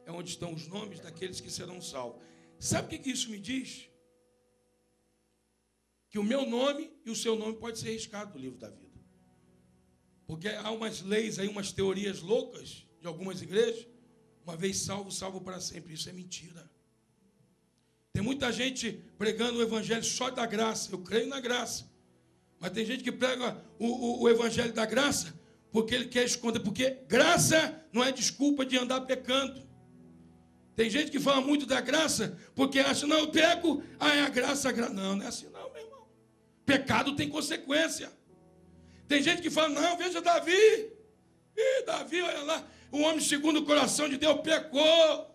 é onde estão os nomes daqueles que serão salvos. Sabe o que isso me diz? Que o meu nome e o seu nome pode ser riscado do livro da vida. Porque há umas leis aí, umas teorias loucas de algumas igrejas. Uma vez salvo, salvo para sempre. Isso é mentira. Tem muita gente pregando o evangelho só da graça. Eu creio na graça. Mas tem gente que prega o evangelho da graça porque ele quer esconder. Porque graça não é desculpa de andar pecando. Tem gente que fala muito da graça porque acha, não, eu peco, é a graça. Não, não é assim não, meu irmão. Pecado tem consequência. Tem gente que fala, não, veja Davi. Davi, olha lá, o homem segundo o coração de Deus pecou.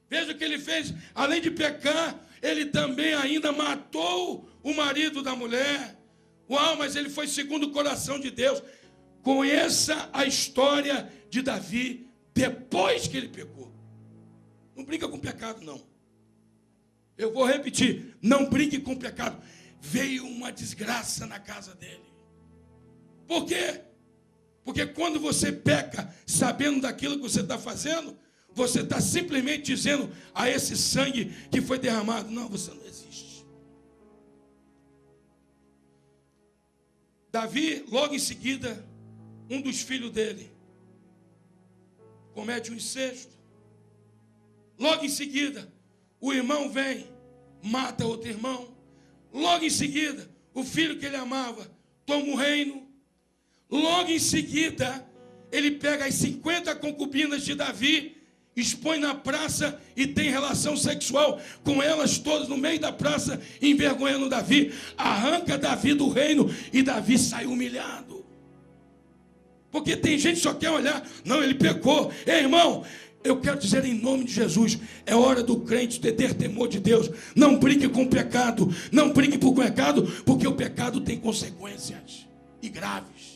Veja o que ele fez. Além de pecar, ele também ainda matou o marido da mulher. Uau, mas ele foi segundo o coração de Deus. Conheça a história de Davi depois que ele pecou. Não brinca com pecado, não. Eu vou repetir, não brinque com pecado. Veio uma desgraça na casa dele. Por quê? Porque quando você peca, sabendo daquilo que você está fazendo, você está simplesmente dizendo a esse sangue que foi derramado, não, você não existe. Davi, logo em seguida, um dos filhos dele comete um incesto. Logo em seguida, o irmão vem, mata outro irmão. Logo em seguida, o filho que ele amava toma o reino. Logo em seguida, ele pega as 50 concubinas de Davi, expõe na praça e tem relação sexual com elas todas no meio da praça, envergonhando Davi, arranca Davi do reino e Davi sai humilhado. Porque tem gente que só quer olhar, não, ele pecou. Ei, irmão, eu quero dizer em nome de Jesus, é hora do crente ter temor de Deus. Não brinque com o pecado, não brinque com o pecado, porque o pecado tem consequências e graves.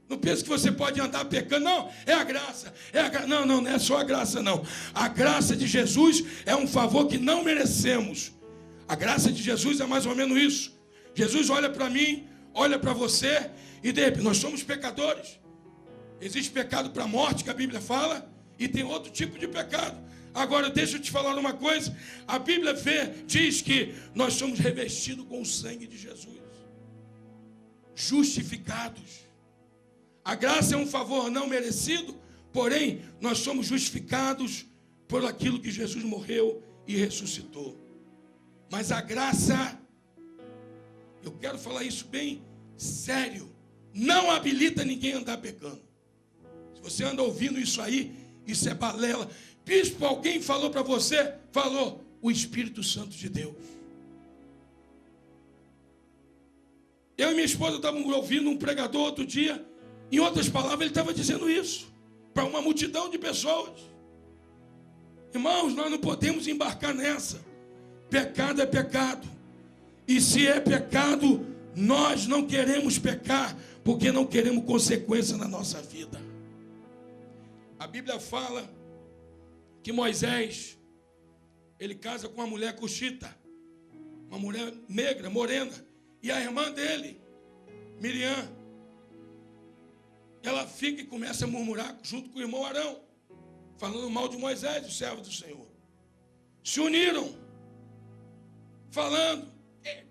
Não pense que você pode andar pecando. Não, é a graça. Não é só a graça, não. A graça de Jesus é um favor que não merecemos. A graça de Jesus é mais ou menos isso. Jesus olha para mim, olha para você, e de repente, nós somos pecadores. Existe pecado para a morte, que a Bíblia fala, e tem outro tipo de pecado. Agora, deixa eu te falar uma coisa. A Bíblia diz que nós somos revestidos com o sangue de Jesus. Justificados. A graça é um favor não merecido, porém, nós somos justificados por aquilo que Jesus morreu e ressuscitou. Mas a graça, eu quero falar isso bem sério, não habilita ninguém a andar pecando. Se você anda ouvindo isso aí, isso é balela. Bispo, alguém falou para você? Falou, o Espírito Santo de Deus. Eu e minha esposa estávamos ouvindo um pregador outro dia. Em outras palavras, ele estava dizendo isso para uma multidão de pessoas. Irmãos, nós não podemos embarcar nessa. Pecado é pecado. E se é pecado, nós não queremos pecar, porque não queremos consequência na nossa vida. A Bíblia fala que Moisés, ele casa com uma mulher cuxita, uma mulher negra, morena, e a irmã dele, Miriam, ela fica e começa a murmurar junto com o irmão Arão, falando mal de Moisés, o servo do Senhor. Se uniram, falando,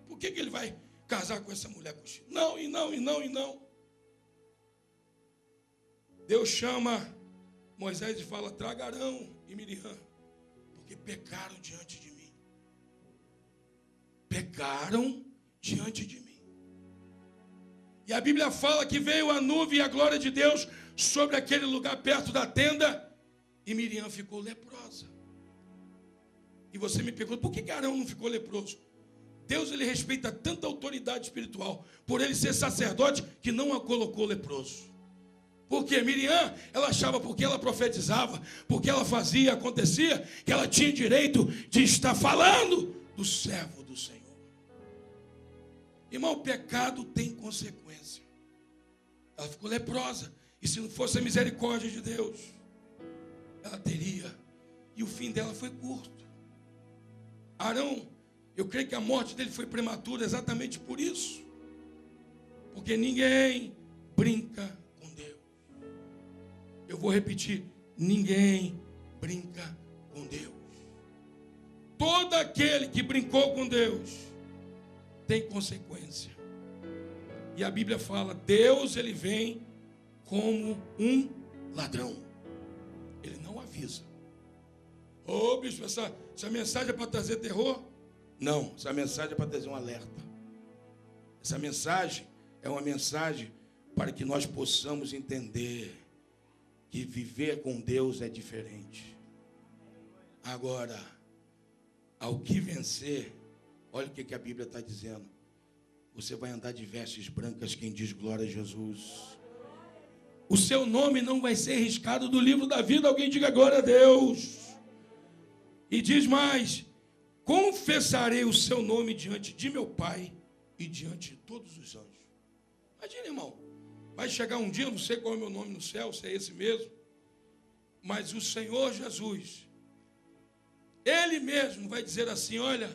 por que ele vai casar com essa mulher cuxita? Não, e não, e não, e não. Deus chama Moisés e fala, traga Arão e Miriam, porque pecaram diante de mim. Pecaram diante de mim. E a Bíblia fala que veio a nuvem e a glória de Deus sobre aquele lugar perto da tenda, e Miriam ficou leprosa. E você me pergunta, por que Arão não ficou leproso? Deus, ele respeita tanta autoridade espiritual, por ele ser sacerdote, que não a colocou leproso. Porque Miriam, ela achava, porque ela profetizava, porque ela fazia, acontecia, que ela tinha direito de estar falando do servo do Senhor. Irmão, o pecado tem consequência. Ela ficou leprosa, e se não fosse a misericórdia de Deus, ela teria, e o fim dela foi curto. Arão, eu creio que a morte dele foi prematura exatamente por isso, porque ninguém brinca com Deus. Eu vou repetir, ninguém brinca com Deus. Todo aquele que brincou com Deus tem consequência. E a Bíblia fala, Deus, ele vem como um ladrão. Ele não avisa. Ô bispo, essa mensagem é para trazer terror? Não, essa mensagem é para trazer um alerta. Essa mensagem é uma mensagem para que nós possamos entender que viver com Deus é diferente. Agora, ao que vencer, olha o que a Bíblia está dizendo. Você vai andar de vestes brancas, quem diz glória a Jesus. O seu nome não vai ser riscado do livro da vida. Alguém diga glória a Deus. E diz mais, confessarei o seu nome diante de meu Pai e diante de todos os anjos. Imagina, irmão, vai chegar um dia, eu não sei qual é o meu nome no céu, se é esse mesmo, mas o Senhor Jesus, Ele mesmo vai dizer assim, olha,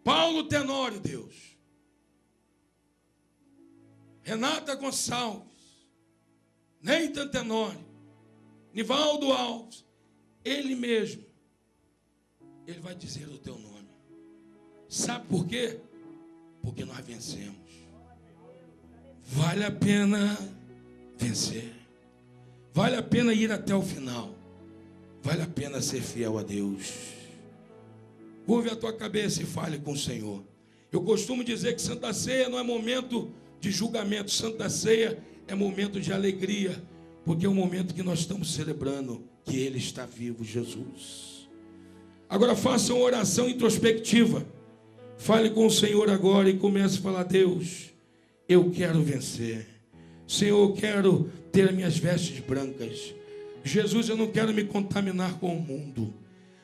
Paulo Tenório, Deus, Renata Gonçalves, Neitan Tenório, Nivaldo Alves, Ele mesmo, Ele vai dizer o teu nome. Sabe por quê? Porque nós vencemos. Vale a pena vencer. Vale a pena ir até o final. Vale a pena ser fiel a Deus. Curve a tua cabeça e fale com o Senhor. Eu costumo dizer que Santa Ceia não é momento de julgamento. Santa Ceia é momento de alegria, porque é o momento que nós estamos celebrando que Ele está vivo, Jesus. Agora faça uma oração introspectiva. Fale com o Senhor agora e comece a falar, Deus, eu quero vencer. Senhor, eu quero ter as minhas vestes brancas. Jesus, eu não quero me contaminar com o mundo.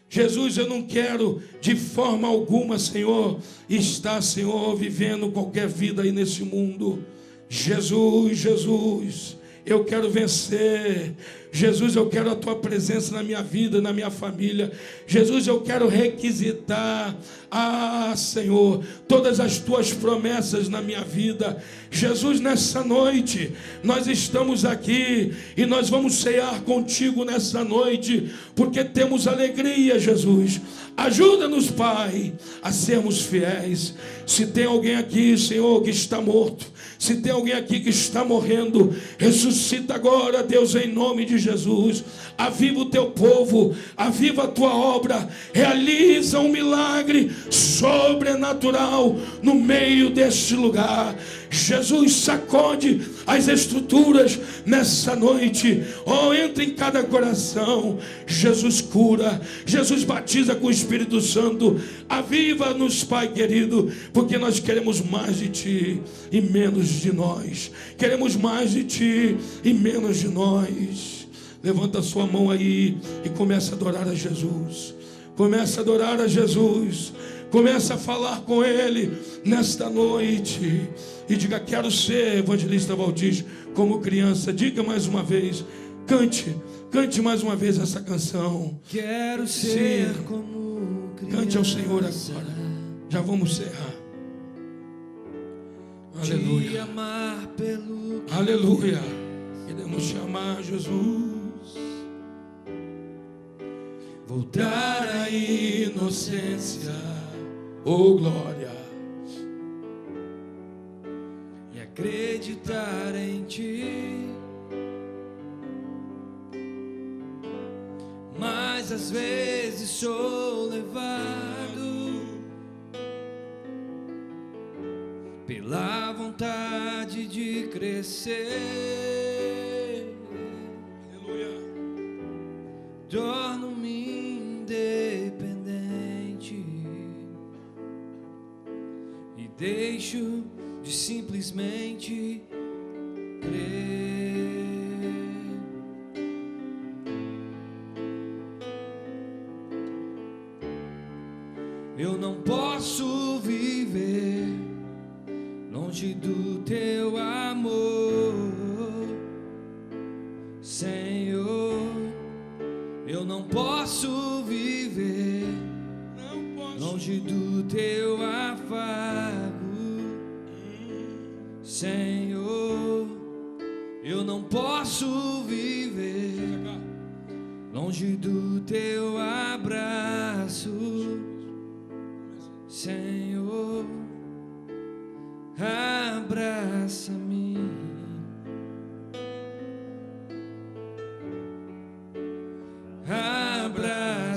Jesus, eu não quero de forma alguma, Senhor, estar, Senhor, vivendo qualquer vida aí nesse mundo. Jesus, Jesus, eu quero vencer. Jesus, eu quero a tua presença na minha vida, na minha família. Jesus, eu quero requisitar, Senhor, todas as tuas promessas na minha vida. Jesus, nessa noite, nós estamos aqui e nós vamos cear contigo nessa noite, porque temos alegria, Jesus. Ajuda-nos, Pai, a sermos fiéis. Se tem alguém aqui, Senhor, que está morto, se tem alguém aqui que está morrendo, ressuscita agora, Deus, em nome de Jesus. Aviva o teu povo, aviva a tua obra, realiza um milagre sobrenatural no meio deste lugar. Jesus, sacode as estruturas nessa noite. Oh, entra em cada coração. Jesus, cura. Jesus, batiza com o Espírito Santo. Aviva-nos, Pai querido, porque nós queremos mais de Ti e menos de nós. Queremos mais de Ti e menos de nós. Levanta a sua mão aí e começa a adorar a Jesus. Começa a adorar a Jesus. Começa a falar com Ele nesta noite. E diga: quero ser, evangelista Valdir, como criança. Diga mais uma vez. Cante mais uma vez essa canção. Quero ser Sim. como criança. Cante ao Senhor agora. Já vamos encerrar. Aleluia. Te amar pelo que Aleluia. Queremos te amar, Jesus. Voltar à inocência. Oh, glória. e acreditar em Ti. Mas às vezes sou levado pela vontade de crescer. Aleluia. Torno-me independente e deixo de simplesmente crer. Eu não posso viver longe do Teu amor, Senhor. Eu não posso viver longe do Teu afago, Senhor. Eu não posso viver longe do Teu abraço, Senhor. Abraça-me.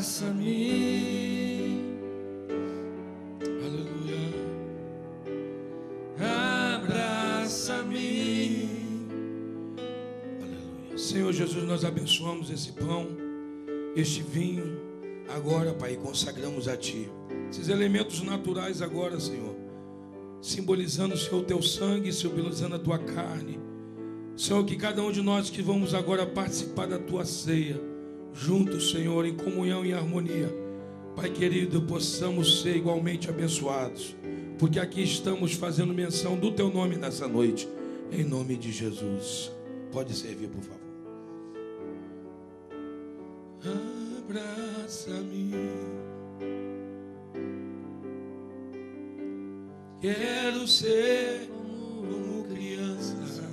Abraça-me. Aleluia. Abraça-me. Aleluia. Senhor Jesus, nós abençoamos esse pão, este vinho, agora, Pai, consagramos a Ti. Esses elementos naturais agora, Senhor, simbolizando, Senhor, o Teu sangue, simbolizando a Tua carne. Senhor, que cada um de nós que vamos agora participar da Tua ceia, juntos, Senhor, em comunhão e harmonia, Pai querido, possamos ser igualmente abençoados, porque aqui estamos fazendo menção do Teu nome nessa noite, em nome de Jesus. Pode servir, por favor. Abraça-me. Quero ser como criança,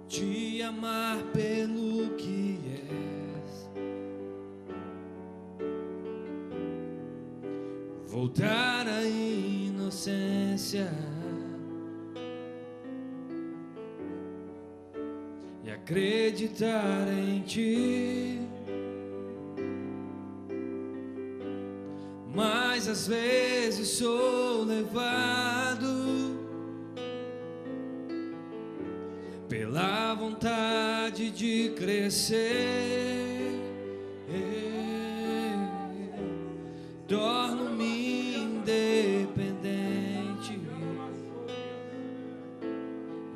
Te amar pelo que és, voltar à inocência e acreditar em Ti. Mas às vezes sou levado pela vontade de crescer. Torno-me independente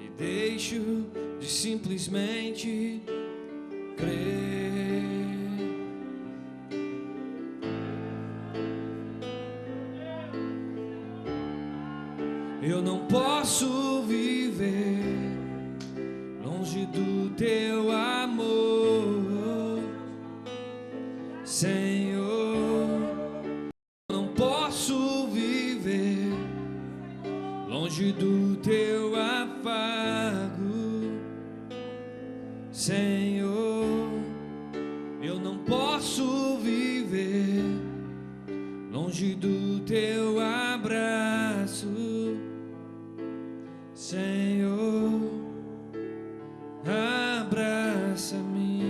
e deixo de simplesmente crer. Eu não posso viver longe do teu amor, Senhor. Não posso viver longe do teu afago, Senhor. Eu não posso viver longe do teu abraço, Senhor. Abraça-me,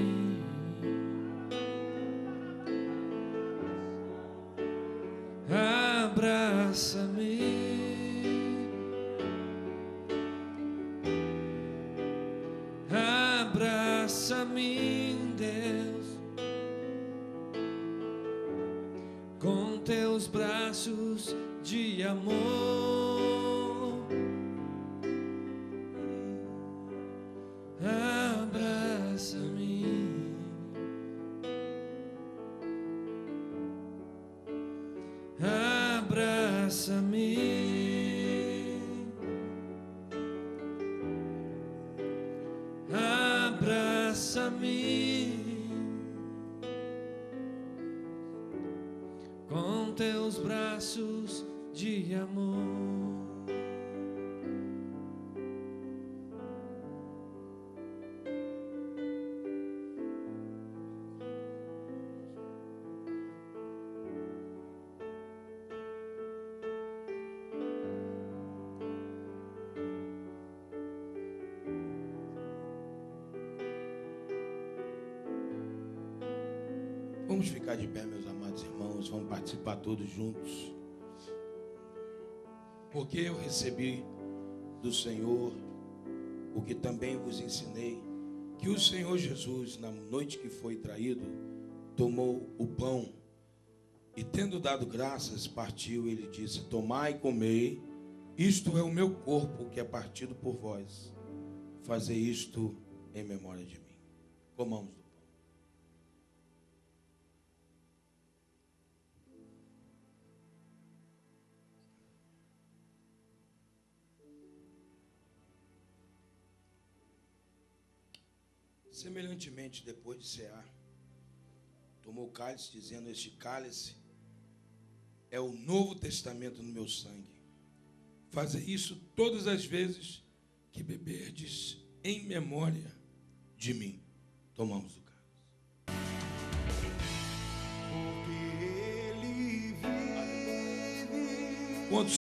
abraça-me, abraça-me, Deus, com teus braços de amor. Abraça-me, abraça-me, abraça-me, com teus braços de amor. Vamos ficar de pé, meus amados irmãos, vamos participar todos juntos. Porque eu recebi do Senhor o que também vos ensinei, que o Senhor Jesus, na noite que foi traído, tomou o pão e, tendo dado graças, partiu. Ele disse: tomai e comei, isto é o meu corpo que é partido por vós. Fazei isto em memória de mim. Comamos do pão. Semelhantemente, depois de cear, tomou o cálice, dizendo: este cálice é o novo testamento no meu sangue. Fazei isso todas as vezes que beberdes em memória de mim. Tomamos o cálice. Quantos